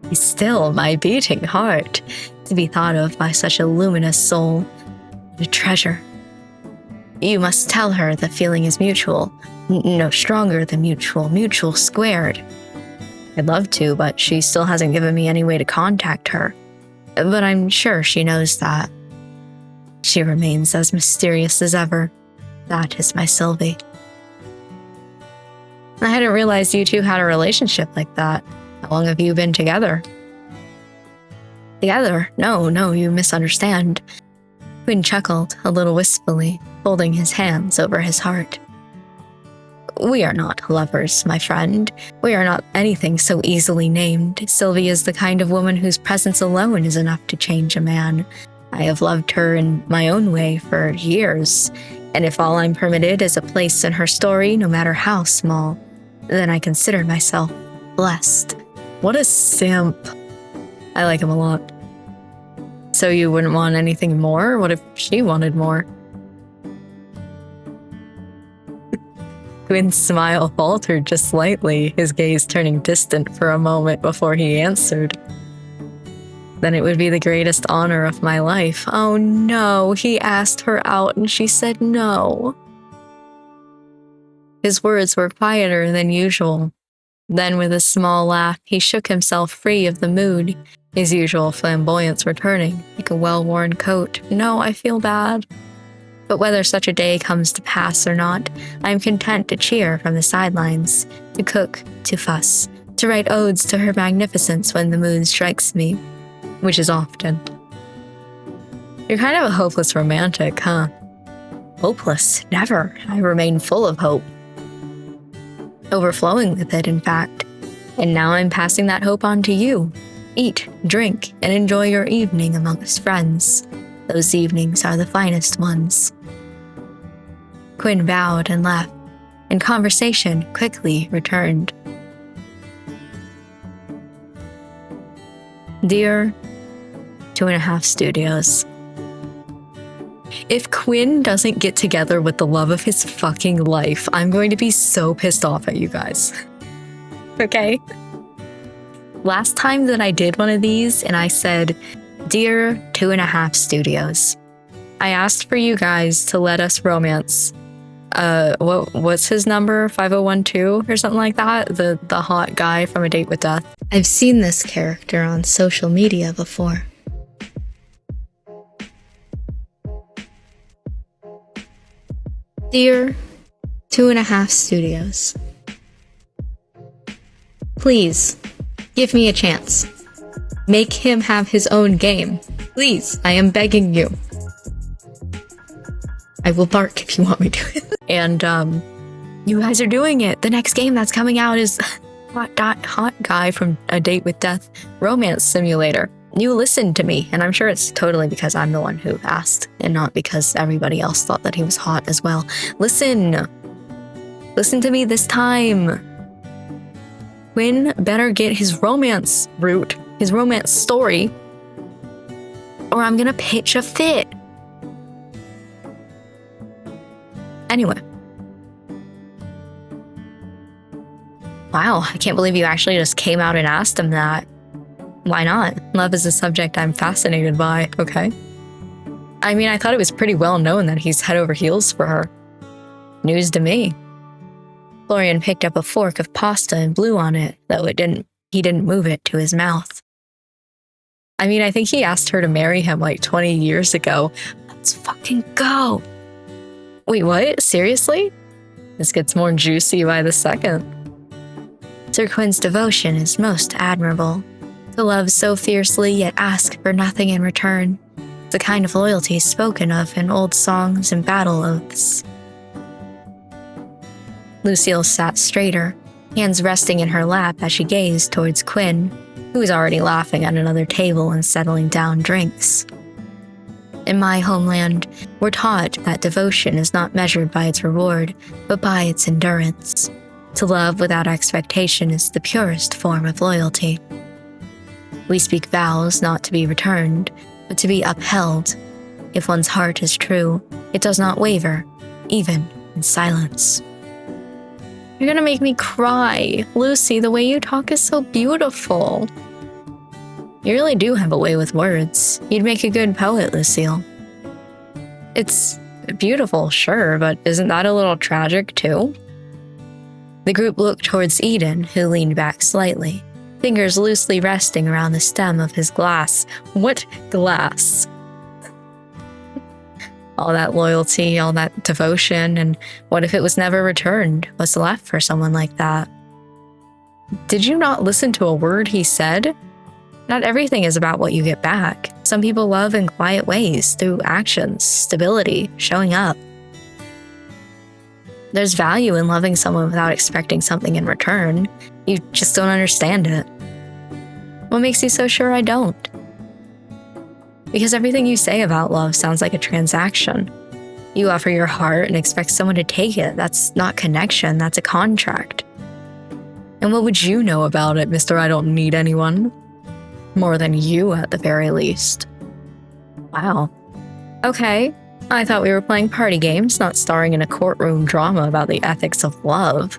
He's still my beating heart, to be thought of by such a luminous soul, a treasure. You must tell her the feeling is mutual. No, stronger than mutual squared. I'd love to, but she still hasn't given me any way to contact her. But I'm sure she knows that. She remains as mysterious as ever. That is my Sylvie. I hadn't realized you two had a relationship like that. How long have you been together? Together? No, you misunderstand. Quinn chuckled a little wistfully, folding his hands over his heart. We are not lovers, my friend. We are not anything so easily named. Sylvie is the kind of woman whose presence alone is enough to change a man. I have loved her in my own way for years. And if all I'm permitted is a place in her story, no matter how small, then I consider myself blessed. What a simp. I like him a lot. So you wouldn't want anything more? What if she wanted more? Quinn's smile faltered just slightly, his gaze turning distant for a moment before he answered. Then it would be the greatest honor of my life. Oh no, he asked her out and she said no. His words were quieter than usual. Then with a small laugh, he shook himself free of the mood, his usual flamboyance returning, like a well-worn coat. No, I feel bad. But whether such a day comes to pass or not, I am content to cheer from the sidelines, to cook, to fuss, to write odes to her magnificence when the mood strikes me, which is often. You're kind of a hopeless romantic, huh? Hopeless? Never. I remain full of hope. Overflowing with it, in fact. And now I'm passing that hope on to you. Eat, drink, and enjoy your evening amongst friends. Those evenings are the finest ones. Quinn bowed and left, and conversation quickly returned. Dear 2.5 Studios, if Quinn doesn't get together with the love of his fucking life, I'm going to be so pissed off at you guys. Okay? Last time that I did one of these and I said, Dear 2.5 Studios, I asked for you guys to let us romance. What's his number? 5012 or something like that? The hot guy from A Date with Death. I've seen this character on social media before. Dear 2.5 Studios, please give me a chance. Make him have his own game. Please, I am begging you. I will bark if you want me to. And, you guys are doing it. The next game that's coming out is hot guy from A Date with Death romance simulator. You listened to me, and I'm sure it's totally because I'm the one who asked, and not because everybody else thought that he was hot as well. Listen. Listen to me this time. Quinn better get his romance route, his romance story, or I'm gonna pitch a fit. Anyway. Wow, I can't believe you actually just came out and asked him that. Why not? Love is a subject I'm fascinated by, okay? I mean, I thought it was pretty well known that he's head over heels for her. News to me. Florian picked up a fork of pasta and blew on it, though he didn't move it to his mouth. I mean, I think he asked her to marry him like 20 years ago. Let's fucking go. Wait, what? Seriously? This gets more juicy by the second. Sir Quinn's devotion is most admirable. To love so fiercely yet ask for nothing in return. The kind of loyalty spoken of in old songs and battle oaths. Lucille sat straighter, hands resting in her lap as she gazed towards Quinn, who was already laughing at another table and settling down drinks. In my homeland, we're taught that devotion is not measured by its reward, but by its endurance. To love without expectation is the purest form of loyalty. We speak vows not to be returned, but to be upheld. If one's heart is true, it does not waver, even in silence. You're gonna make me cry. Lucy, the way you talk is so beautiful. You really do have a way with words. You'd make a good poet, Lucille. It's beautiful, sure, but isn't that a little tragic too? The group looked towards Eden, who leaned back slightly, fingers loosely resting around the stem of his glass. What glass? All that loyalty, all that devotion, and what if it was never returned? What's left for someone like that? Did you not listen to a word he said? Not everything is about what you get back. Some people love in quiet ways, through actions, stability, showing up. There's value in loving someone without expecting something in return. You just don't understand it. What makes you so sure I don't? Because everything you say about love sounds like a transaction. You offer your heart and expect someone to take it. That's not connection, that's a contract. And what would you know about it, Mr. I don't need anyone? More than you, at the very least. Wow. Okay, I thought we were playing party games, not starring in a courtroom drama about the ethics of love.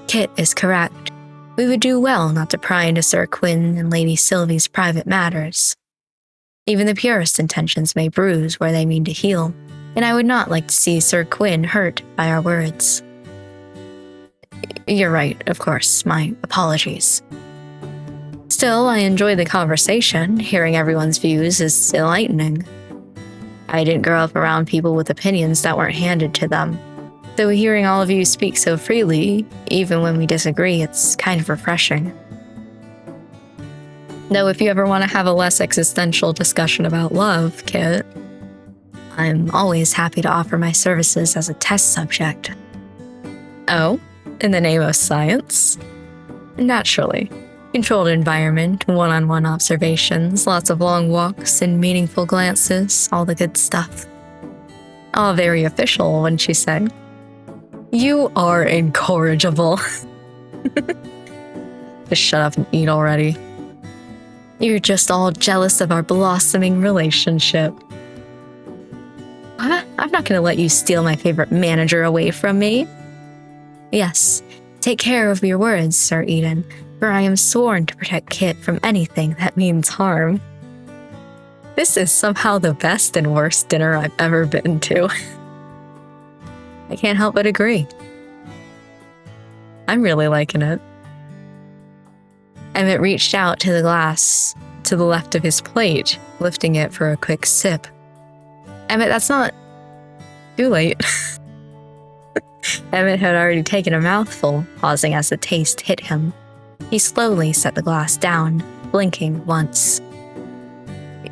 Kit is correct. We would do well not to pry into Sir Quinn and Lady Sylvie's private matters. Even the purest intentions may bruise where they mean to heal, and I would not like to see Sir Quinn hurt by our words. You're right, of course. My apologies. Still, I enjoy the conversation. Hearing everyone's views is enlightening. I didn't grow up around people with opinions that weren't handed to them. Though hearing all of you speak so freely, even when we disagree, it's kind of refreshing. Though if you ever want to have a less existential discussion about love, Kit, I'm always happy to offer my services as a test subject. Oh, in the name of science? Naturally. Controlled environment, one-on-one observations, lots of long walks and meaningful glances, all the good stuff. All very official, wouldn't you say? You are incorrigible. Just shut up and eat already. You're just all jealous of our blossoming relationship. What? I'm not going to let you steal my favorite manager away from me. Yes, take care of your words, Sir Eden, for I am sworn to protect Kit from anything that means harm. This is somehow the best and worst dinner I've ever been to. I can't help but agree. I'm really liking it. Emmett reached out to the glass to the left of his plate, lifting it for a quick sip. Emmett, that's not... Too late. Emmett had already taken a mouthful, pausing as the taste hit him. He slowly set the glass down, blinking once.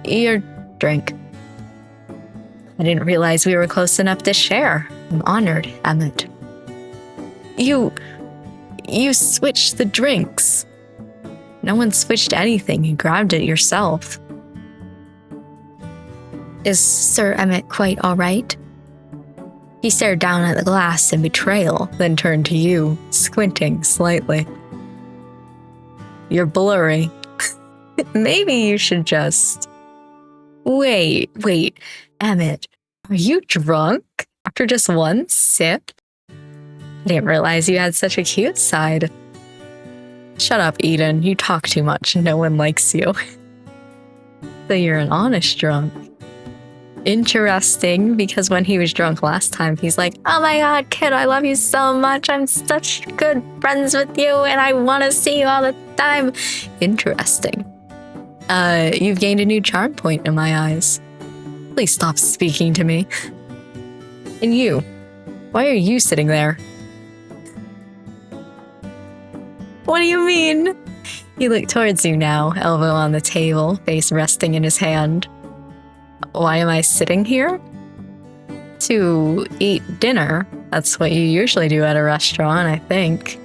Your drink. I didn't realize we were close enough to share. I'm honored, Emmett. You switched the drinks. No one switched anything. You grabbed it yourself. Is Sir Emmett quite all right? He stared down at the glass in betrayal, then turned to you, squinting slightly. You're blurry. Maybe you should just... Wait, Emmett, are you drunk after just one sip? I didn't realize you had such a cute side. Shut up, Eden. You talk too much. No one likes you. So you're an honest drunk. Interesting, because when he was drunk last time, he's like, oh my god, Kid, I love you so much. I'm such good friends with you, and I want to see you all the time. Interesting. You've gained a new charm point in my eyes. Please stop speaking to me. And you, why are you sitting there? What do you mean? He looked towards you now, elbow on the table, face resting in his hand. Why am I sitting here? To eat dinner. That's what you usually do at a restaurant, I think.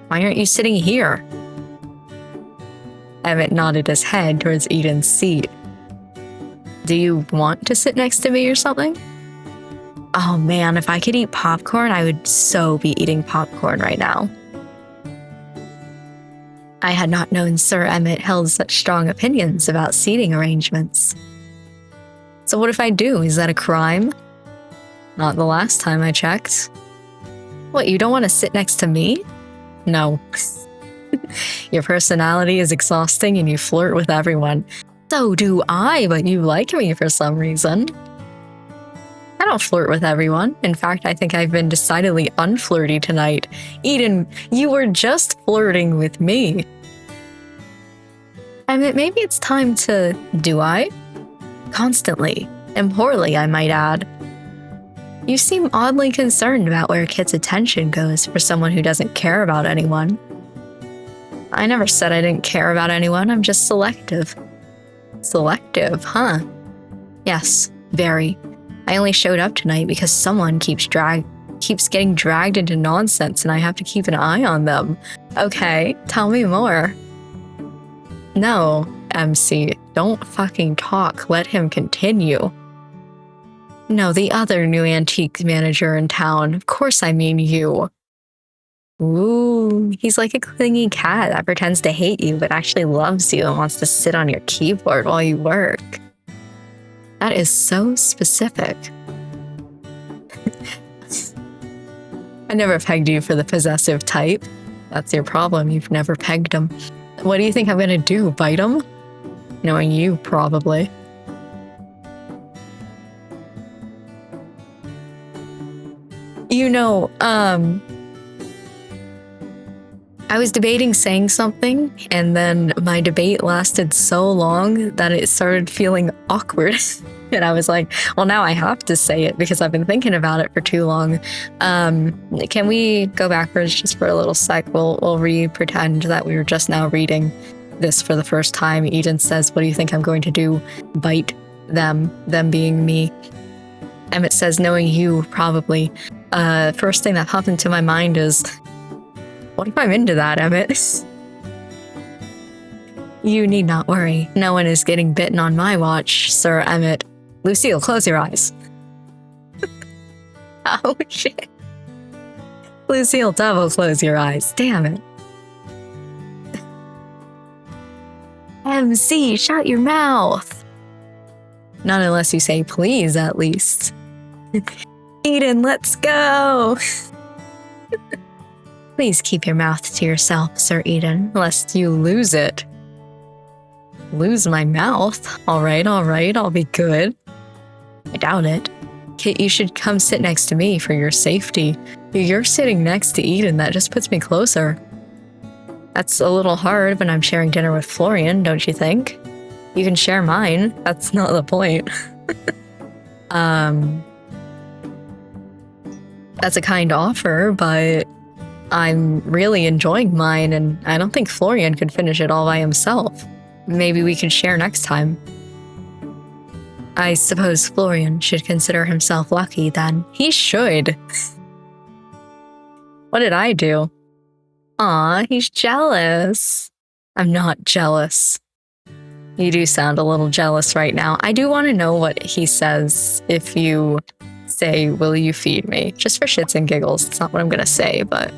Why aren't you sitting here? Emmett nodded his head towards Eden's seat. Do you want to sit next to me or something? Oh man, if I could eat popcorn, I would so be eating popcorn right now. I had not known Sir Emmett held such strong opinions about seating arrangements. So what if I do? Is that a crime? Not the last time I checked. What, you don't want to sit next to me? No. Your personality is exhausting and you flirt with everyone. So do I, but you like me for some reason. I don't flirt with everyone. In fact, I think I've been decidedly unflirty tonight. Eden, you were just flirting with me. I mean, maybe it's time to... Do I? Constantly. And poorly, I might add. You seem oddly concerned about where Kit's attention goes for someone who doesn't care about anyone. I never said I didn't care about anyone, I'm just selective. Selective, huh? Yes, very. I only showed up tonight because someone keeps getting dragged into nonsense and I have to keep an eye on them. Okay, tell me more. No, MC, don't fucking talk. Let him continue. No, the other new antique manager in town. Of course I mean you. Ooh, he's like a clingy cat that pretends to hate you but actually loves you and wants to sit on your keyboard while you work. That is so specific. I never pegged you for the possessive type. That's your problem, you've never pegged him. What do you think I'm gonna do, bite him? Knowing you, probably. You know, I was debating saying something, and then my debate lasted so long that it started feeling awkward. And I was like, well, now I have to say it because I've been thinking about it for too long. Can we go backwards just for a little sec? We'll pretend that we were just now reading this for the first time. Eden says, what do you think I'm going to do? Bite them being me. Emmett says, knowing you, probably. First thing that popped into my mind is, what if I'm into that, Emmett? You need not worry. No one is getting bitten on my watch, Sir Emmett. Lucille, close your eyes. Oh, shit. Lucille, double close your eyes. Damn it. MC, shut your mouth. Not unless you say please, at least. Eden, let's go. Please keep your mouth to yourself, Sir Eden, lest you lose it. Lose my mouth? All right, I'll be good. I doubt it. Kit, you should come sit next to me for your safety. You're sitting next to Eden, that just puts me closer. That's a little hard when I'm sharing dinner with Florian, don't you think? You can share mine, that's not the point. That's a kind offer, but I'm really enjoying mine, and I don't think Florian could finish it all by himself. Maybe we can share next time. I suppose Florian should consider himself lucky then. He should. What did I do? Aw, he's jealous. I'm not jealous. You do sound a little jealous right now. I do want to know what he says if you say, will you feed me? Just for shits and giggles. It's not what I'm gonna say, but...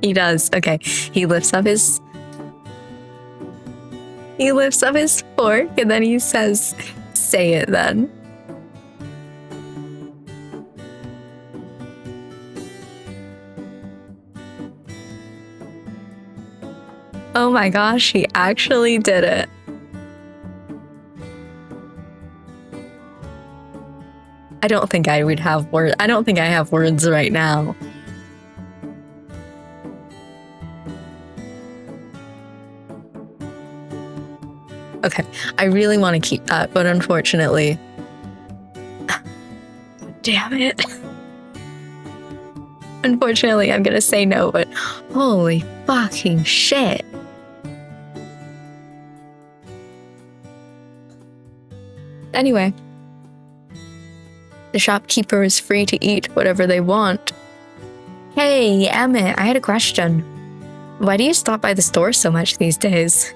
He does. Okay. He lifts up his fork and then he says, say it then. Oh my gosh, he actually did it. I don't think I would have words. I don't think I have words right now. Okay, I really want to keep that, but unfortunately... Damn it. Unfortunately, I'm gonna say no, but holy fucking shit. Anyway. The shopkeeper is free to eat whatever they want. Hey, Emmett, I had a question. Why do you stop by the store so much these days?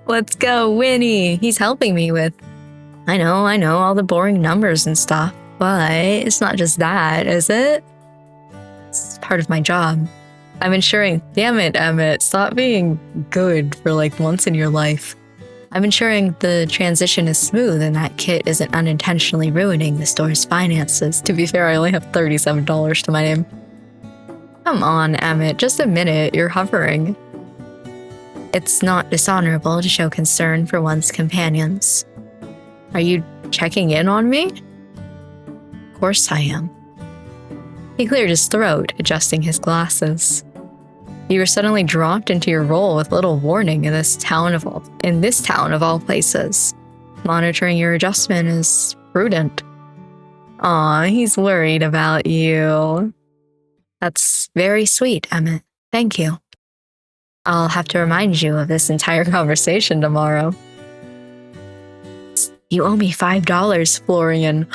Let's go, Winnie. He's helping me with... I know, all the boring numbers and stuff, but it's not just that, is it? It's part of my job. I'm ensuring... Damn it, Emmett, stop being good for like once in your life. I'm ensuring the transition is smooth and that Kit isn't unintentionally ruining the store's finances. To be fair, I only have $37 to my name. Come on, Emmett, just a minute, you're hovering. It's not dishonorable to show concern for one's companions. Are you checking in on me? Of course I am. He cleared his throat, adjusting his glasses. You were suddenly dropped into your role with little warning in this town of all places. Monitoring your adjustment is prudent. Aw, he's worried about you. That's very sweet, Emmett. Thank you. I'll have to remind you of this entire conversation tomorrow. You owe me $5, Florian.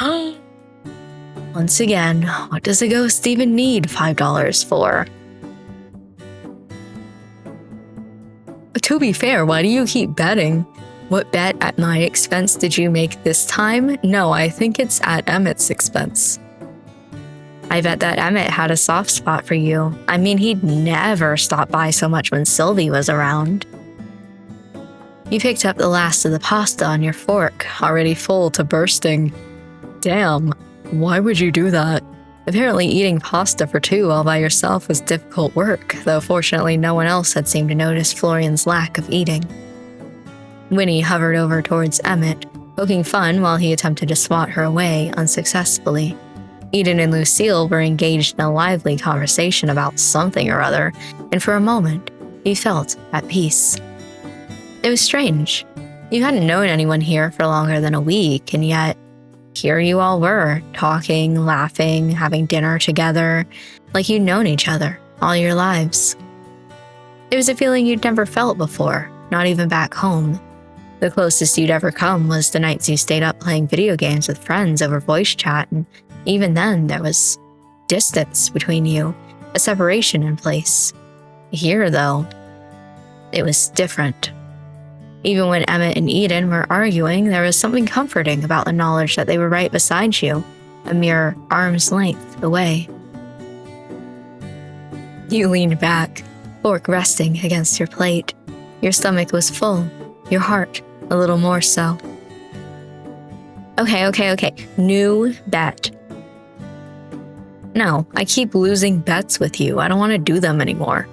Once again, what does a ghost even need $5 for? To be fair, why do you keep betting? What bet at my expense did you make this time? No, I think it's at Emmett's expense. I bet that Emmett had a soft spot for you. I mean, he'd never stop by so much when Sylvie was around. You picked up the last of the pasta on your fork, already full to bursting. Damn, why would you do that? Apparently eating pasta for two all by yourself was difficult work, though fortunately no one else had seemed to notice Florian's lack of eating. Winnie hovered over towards Emmett, poking fun while he attempted to swat her away unsuccessfully. Eden and Lucille were engaged in a lively conversation about something or other, and for a moment, he felt at peace. It was strange. You hadn't known anyone here for longer than a week, and yet here you all were, talking, laughing, having dinner together, like you'd known each other all your lives. It was a feeling you'd never felt before, not even back home. The closest you'd ever come was the nights you stayed up playing video games with friends over voice chat, and even then there was distance between you, a separation in place. Here, though, it was different. Even when Emmett and Eden were arguing, there was something comforting about the knowledge that they were right beside you, a mere arm's length away. You leaned back, fork resting against your plate. Your stomach was full, your heart a little more so. Okay. New bet. No, I keep losing bets with you. I don't want to do them anymore.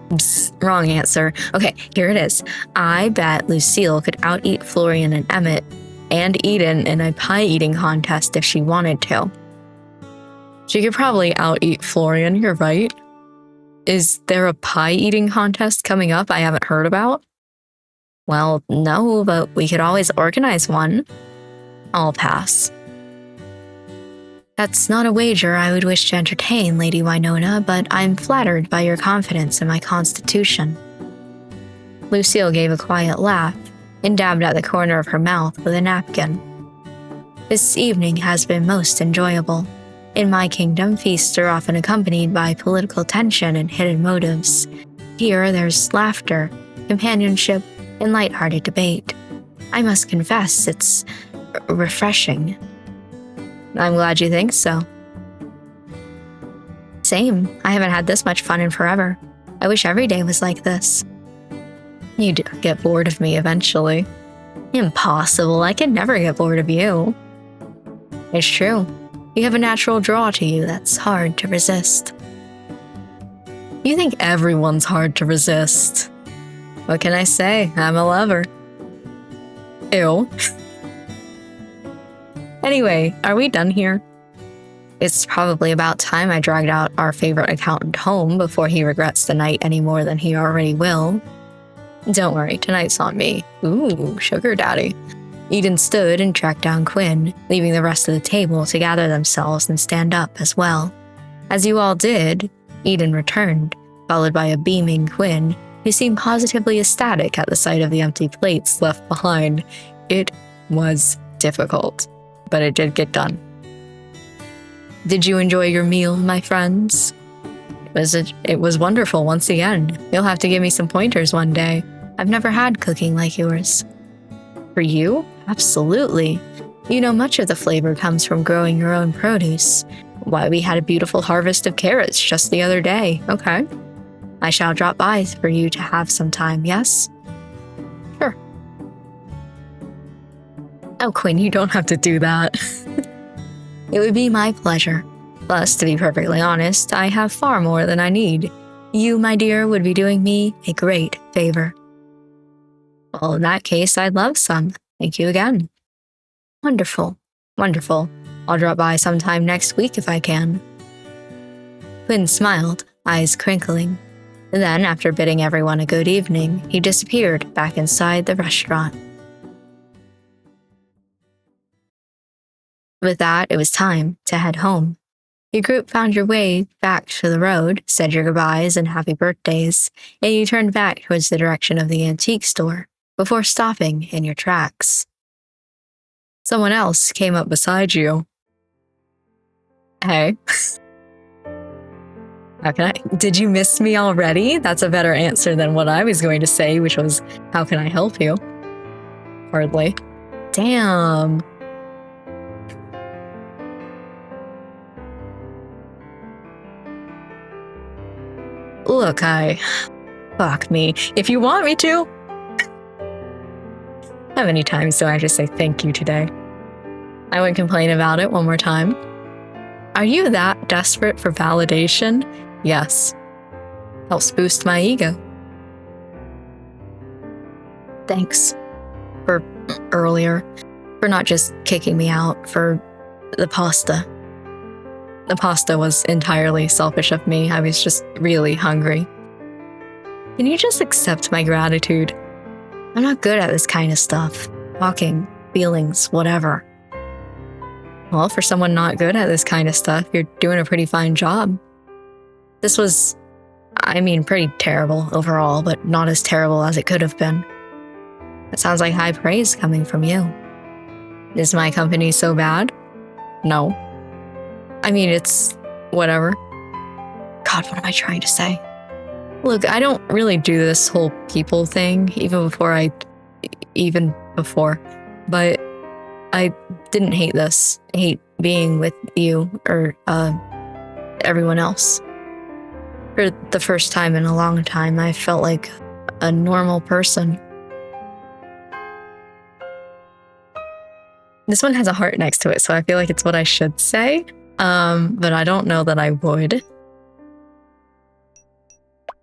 Psst, wrong answer. Okay, here it is. I bet Lucille could out-eat Florian and Emmett and Eden in a pie-eating contest if she wanted to. She could probably out-eat Florian, you're right. Is there a pie-eating contest coming up I haven't heard about? Well, no, but we could always organize one. I'll pass. That's not a wager I would wish to entertain, Lady Winona, but I'm flattered by your confidence in my constitution. Lucille gave a quiet laugh and dabbed at the corner of her mouth with a napkin. This evening has been most enjoyable. In my kingdom, feasts are often accompanied by political tension and hidden motives. Here, there's laughter, companionship, and lighthearted debate. I must confess, it's refreshing. I'm glad you think so. Same. I haven't had this much fun in forever. I wish every day was like this. You'd get bored of me eventually. Impossible. I could never get bored of you. It's true. You have a natural draw to you that's hard to resist. You think everyone's hard to resist. What can I say? I'm a lover. Ew. Anyway, are we done here? It's probably about time I dragged out our favorite accountant home before he regrets the night any more than he already will. Don't worry, tonight's on me. Ooh, sugar daddy. Eden stood and tracked down Quinn, leaving the rest of the table to gather themselves and stand up as well. As you all did, Eden returned, followed by a beaming Quinn, who seemed positively ecstatic at the sight of the empty plates left behind. It was difficult, but it did get done. Did you enjoy your meal, my friends? It was wonderful once again. You'll have to give me some pointers one day. I've never had cooking like yours. For you? Absolutely. You know, much of the flavor comes from growing your own produce. Why, we had a beautiful harvest of carrots just the other day. Okay. I shall drop by for you to have some time, yes? Sure. Oh, Quinn, you don't have to do that. It would be my pleasure. Plus, to be perfectly honest, I have far more than I need. You, my dear, would be doing me a great favor. Well, in that case, I'd love some. Thank you again. Wonderful. Wonderful. I'll drop by sometime next week if I can. Quinn smiled, eyes crinkling. Then, after bidding everyone a good evening, he disappeared back inside the restaurant. With that, it was time to head home. Your group found your way back to the road, said your goodbyes and happy birthdays, and you turned back towards the direction of the antique store, before stopping in your tracks. Someone else came up beside you. Hey. How can I? Did you miss me already? That's a better answer than what I was going to say, which was, how can I help you? Hardly. Damn. Look, fuck me. If you want me to. How many times do I have to say thank you today? I wouldn't complain about it one more time. Are you that desperate for validation? Yes. Helps boost my ego. Thanks for earlier, for not just kicking me out, for the pasta. The pasta was entirely selfish of me. I was just really hungry. Can you just accept my gratitude? I'm not good at this kind of stuff. Talking, feelings, whatever. Well, for someone not good at this kind of stuff, you're doing a pretty fine job. This was, pretty terrible overall, but not as terrible as it could have been. It sounds like high praise coming from you. Is my company so bad? No. It's whatever. God, what am I trying to say? Look, I don't really do this whole people thing, even before, but I didn't hate this. I hate being with you or everyone else. For the first time in a long time, I felt like a normal person. This one has a heart next to it, so I feel like it's what I should say, but I don't know that I would.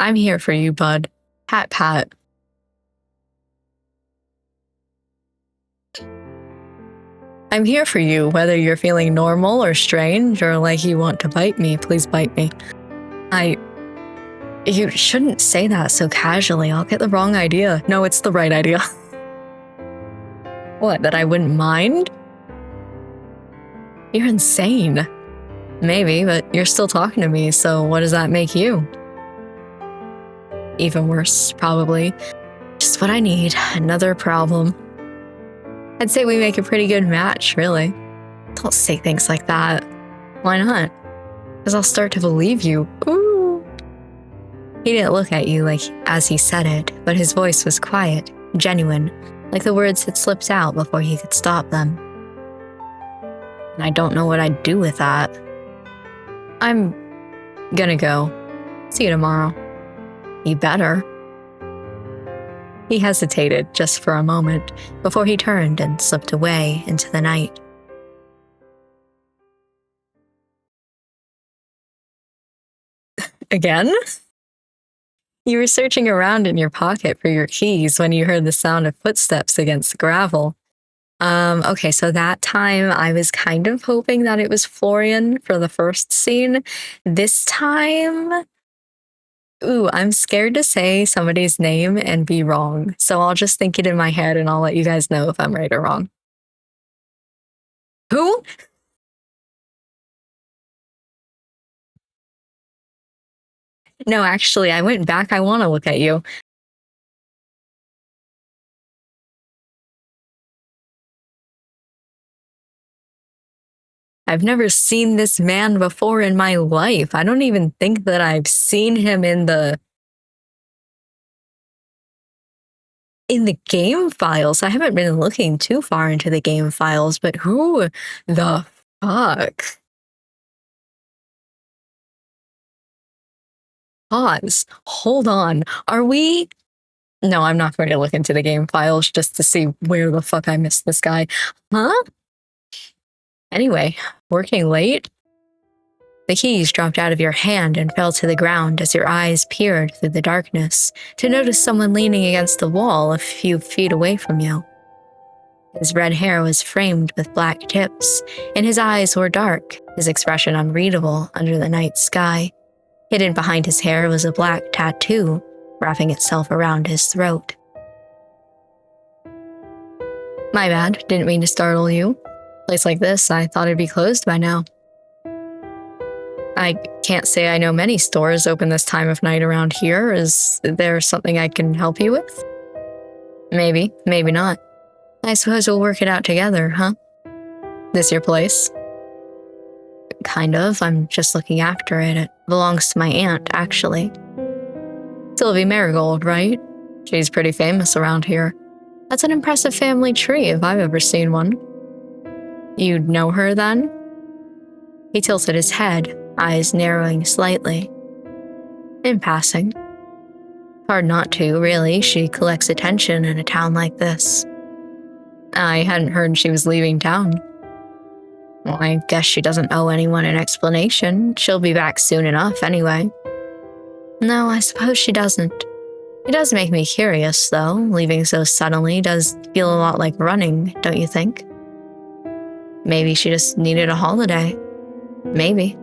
I'm here for you, bud. Pat, pat. I'm here for you, whether you're feeling normal or strange or like you want to bite me, please bite me. You shouldn't say that so casually. I'll get the wrong idea. No, it's the right idea. What, that I wouldn't mind? You're insane. Maybe, but you're still talking to me, so what does that make you? Even worse, probably. Just what I need, another problem. I'd say we make a pretty good match, really. Don't say things like that. Why not? Because I'll start to believe you. Ooh. He didn't look at you as he said it, but his voice was quiet, genuine, like the words had slipped out before he could stop them. And I don't know what I'd do with that. I'm gonna go. See you tomorrow. You better. He hesitated just for a moment before he turned and slipped away into the night. Again? You were searching around in your pocket for your keys when you heard the sound of footsteps against the gravel. Okay, so that time I was kind of hoping that it was Florian for the first scene. This time, I'm scared to say somebody's name and be wrong. So I'll just think it in my head and I'll let you guys know if I'm right or wrong. Who? No, actually, I went back. I want to look at you. I've never seen this man before in my life. I don't even think that I've seen him in the game files. I haven't been looking too far into the game files, but who the fuck? Pause. Hold on. Are we? No, I'm not going to look into the game files just to see where the fuck I missed this guy. Huh? Anyway, working late? The keys dropped out of your hand and fell to the ground as your eyes peered through the darkness to notice someone leaning against the wall a few feet away from you. His red hair was framed with black tips, and his eyes were dark, his expression unreadable under the night sky. Hidden behind his hair was a black tattoo, wrapping itself around his throat. My bad, didn't mean to startle you. Place like this, I thought it'd be closed by now. I can't say I know many stores open this time of night around here. Is there something I can help you with? Maybe, maybe not. I suppose we'll work it out together, huh? This your place? Kind of. I'm just looking after it. It belongs to my aunt, actually. Sylvie Marigold, right? She's pretty famous around here. That's an impressive family tree if I've ever seen one. You'd know her then? He tilted his head, eyes narrowing slightly. In passing. Hard not to, really. She collects attention in a town like this. I hadn't heard she was leaving town. Well, I guess she doesn't owe anyone an explanation. She'll be back soon enough, anyway. No, I suppose she doesn't. It does make me curious, though. Leaving so suddenly does feel a lot like running, don't you think? Maybe she just needed a holiday. Maybe.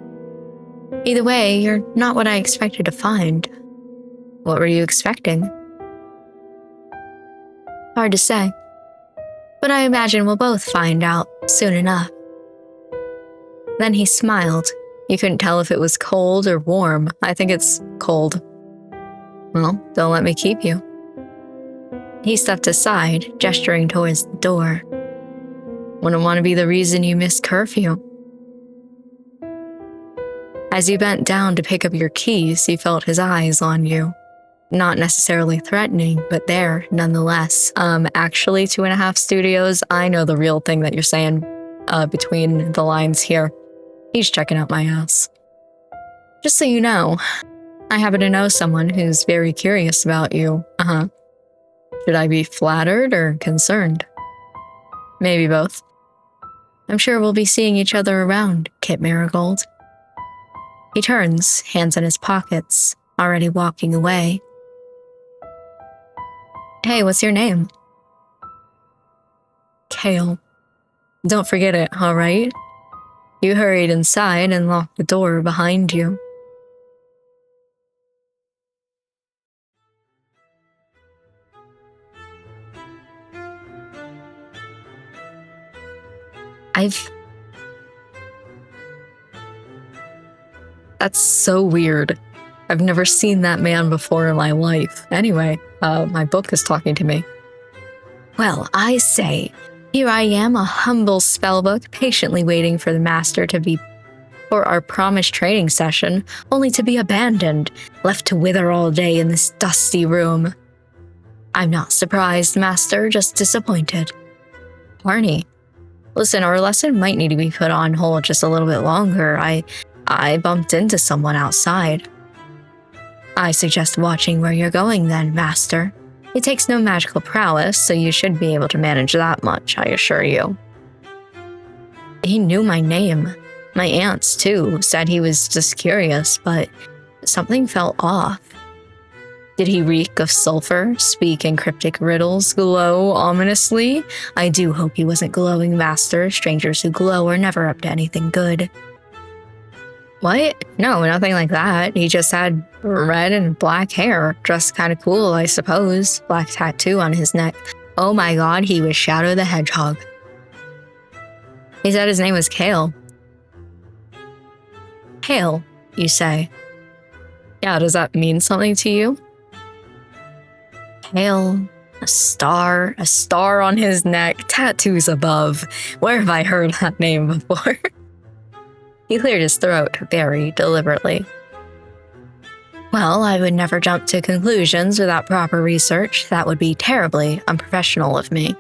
Either way, you're not what I expected to find. What were you expecting? Hard to say. But I imagine we'll both find out soon enough. Then he smiled. You couldn't tell if it was cold or warm. I think it's cold. Well, don't let me keep you. He stepped aside, gesturing towards the door. Wouldn't want to be the reason you missed curfew. As you bent down to pick up your keys, you felt his eyes on you. Not necessarily threatening, but there, nonetheless. Actually, 2.5 Studios, I know the real thing that you're saying between the lines here. He's checking out my ass. Just so you know, I happen to know someone who's very curious about you. Should I be flattered or concerned? Maybe both. I'm sure we'll be seeing each other around, Kit Marigold. He turns, hands in his pockets, already walking away. Hey, what's your name? Kale. Don't forget it, all right? You hurried inside and locked the door behind you. That's so weird. I've never seen that man before in my life. Anyway, my book is talking to me. Well, I say, here I am, a humble spellbook, patiently waiting for the master to be for our promised training session, only to be abandoned, left to wither all day in this dusty room. I'm not surprised, master, just disappointed. Barney, listen, our lesson might need to be put on hold just a little bit longer. I bumped into someone outside. I suggest watching where you're going then, master. It takes no magical prowess, so you should be able to manage that much, I assure you. He knew my name. My aunts, too, said he was just curious, but something felt off. Did he reek of sulfur, speak in cryptic riddles, glow ominously? I do hope he wasn't glowing, master. Strangers who glow are never up to anything good. What? No, nothing like that. He just had red and black hair. Dressed kind of cool, I suppose. Black tattoo on his neck. Oh my god, he was Shadow the Hedgehog. He said his name was Kale. Kale, you say? Yeah, does that mean something to you? Kale, a star on his neck, tattoos above. Where have I heard that name before? He cleared his throat very deliberately. Well, I would never jump to conclusions without proper research. That would be terribly unprofessional of me.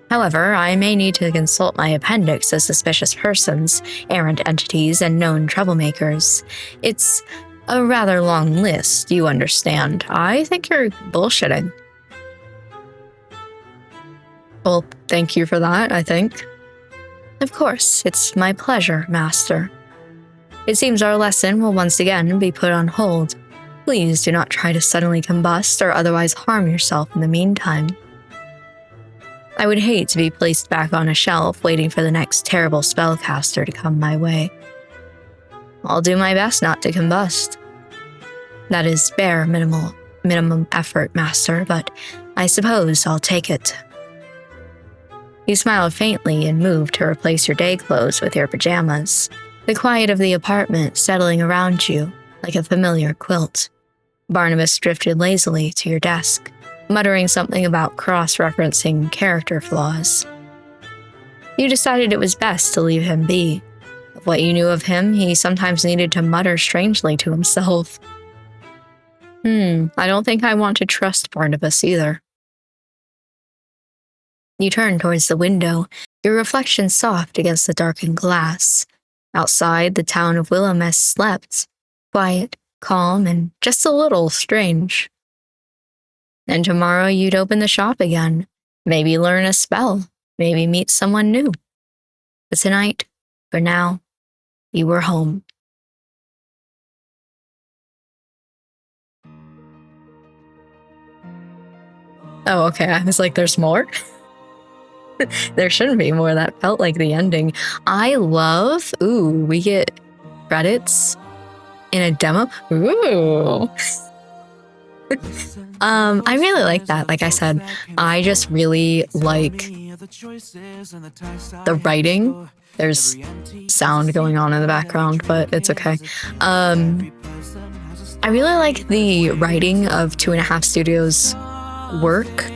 However, I may need to consult my appendix of suspicious persons, errant entities, and known troublemakers. It's a rather long list, you understand. I think you're bullshitting. Well, thank you for that, I think. Of course, it's my pleasure, master. It seems our lesson will once again be put on hold. Please do not try to suddenly combust or otherwise harm yourself in the meantime. I would hate to be placed back on a shelf waiting for the next terrible spellcaster to come my way. I'll do my best not to combust. That is bare minimum effort, master, but I suppose I'll take it. You smiled faintly and moved to replace your day clothes with your pajamas, the quiet of the apartment settling around you like a familiar quilt. Barnabas drifted lazily to your desk, muttering something about cross-referencing character flaws. You decided it was best to leave him be. What you knew of him, he sometimes needed to mutter strangely to himself. I don't think I want to trust Barnabas either. You turn towards the window, your reflection soft against the darkened glass. Outside, the town of Willowmist slept, quiet, calm, and just a little strange. And tomorrow you'd open the shop again, maybe learn a spell, maybe meet someone new. But tonight, for now, you were home. Oh, okay. I was like, there's more? There shouldn't be more. That felt like the ending. I love, we get credits in a demo. Ooh. I really like that. Like I said, I just really like the writing. There's sound going on in the background, but it's okay. I really like the writing of 2.5 Studios' work.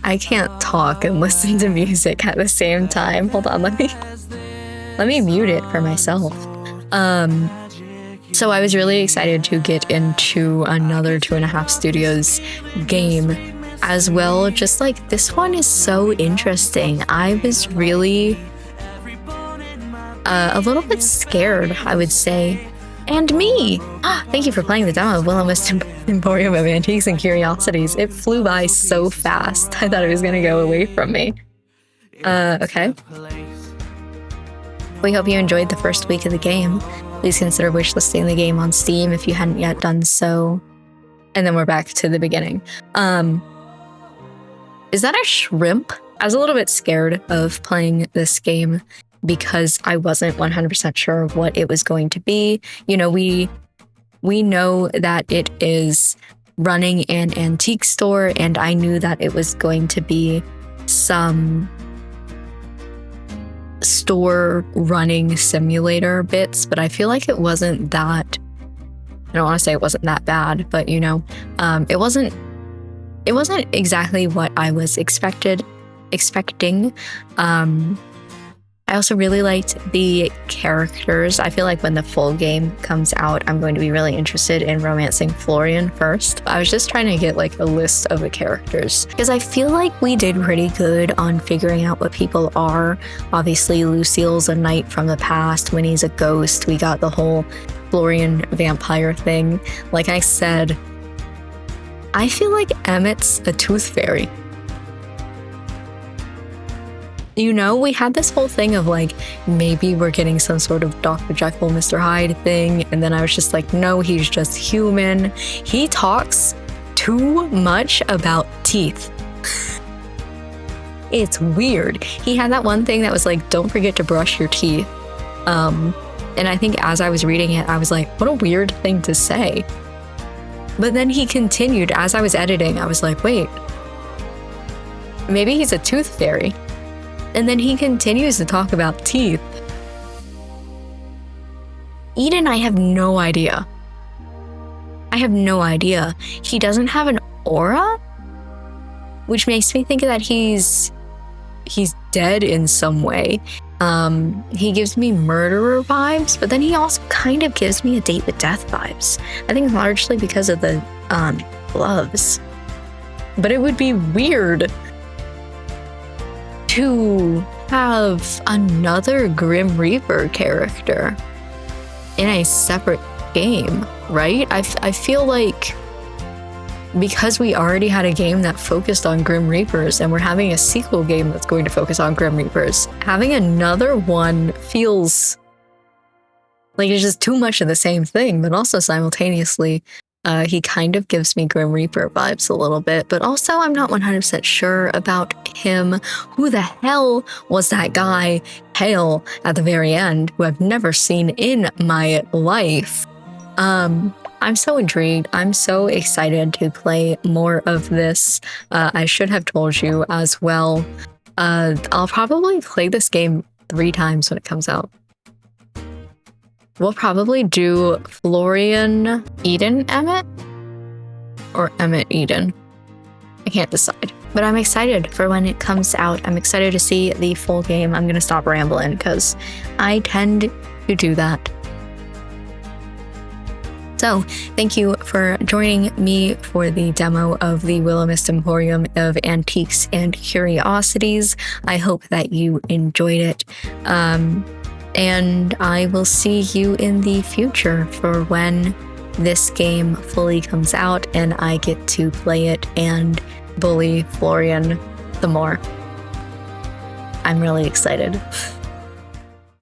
I can't talk and listen to music at the same time. Hold on, let me mute it for myself. So I was really excited to get into another 2.5 Studios game as well. Just like, this one is so interesting. I was really a little bit scared, I would say. And me! Thank you for playing the demo of Willowmist Emporium of Antiques and Curiosities. It flew by so fast. I thought it was going to go away from me. Okay. We hope you enjoyed the first week of the game. Please consider wishlisting the game on Steam if you hadn't yet done so. And then we're back to the beginning. Is that a shrimp? I was a little bit scared of playing this game because I wasn't 100% sure what it was going to be. You know, we know that it is running an antique store, and I knew that it was going to be some store running simulator bits, but I feel like it wasn't that, I don't want to say it wasn't that bad, but you know, it wasn't exactly what I was expecting. I also really liked the characters. I feel like when the full game comes out, I'm going to be really interested in romancing Florian first. I was just trying to get like a list of the characters because I feel like we did pretty good on figuring out what people are. Obviously, Lucille's a knight from the past. Winnie's a ghost. We got the whole Florian vampire thing. Like I said, I feel like Emmett's a tooth fairy. You know, we had this whole thing of like, maybe we're getting some sort of Dr. Jekyll, Mr. Hyde thing. And then I was just like, no, he's just human. He talks too much about teeth. It's weird. He had that one thing that was like, don't forget to brush your teeth. And I think as I was reading it, I was like, what a weird thing to say. But then he continued as I was editing. I was like, wait, maybe he's a tooth fairy. And then he continues to talk about teeth. Eden, I have no idea. I have no idea. He doesn't have an aura, which makes me think that he's dead in some way. He gives me murderer vibes, but then he also kind of gives me a date with death vibes. I think largely because of the gloves. But it would be weird to have another Grim Reaper character in a separate game, right? I feel like because we already had a game that focused on Grim Reapers and we're having a sequel game that's going to focus on Grim Reapers, having another one feels like it's just too much of the same thing, but also simultaneously he kind of gives me Grim Reaper vibes a little bit, but also I'm not 100% sure about him. Who the hell was that guy, Hale, at the very end, who I've never seen in my life? I'm so intrigued. I'm so excited to play more of this. I should have told you as well. I'll probably play this game 3 times when it comes out. We'll probably do Florian Eden Emmett or Emmett Eden. I can't decide. But I'm excited for when it comes out. I'm excited to see the full game. I'm gonna stop rambling because I tend to do that. So thank you for joining me for the demo of the Willowmist Emporium of Antiques and Curiosities. I hope that you enjoyed it. And I will see you in the future for when this game fully comes out and I get to play it and bully Florian the more. I'm really excited.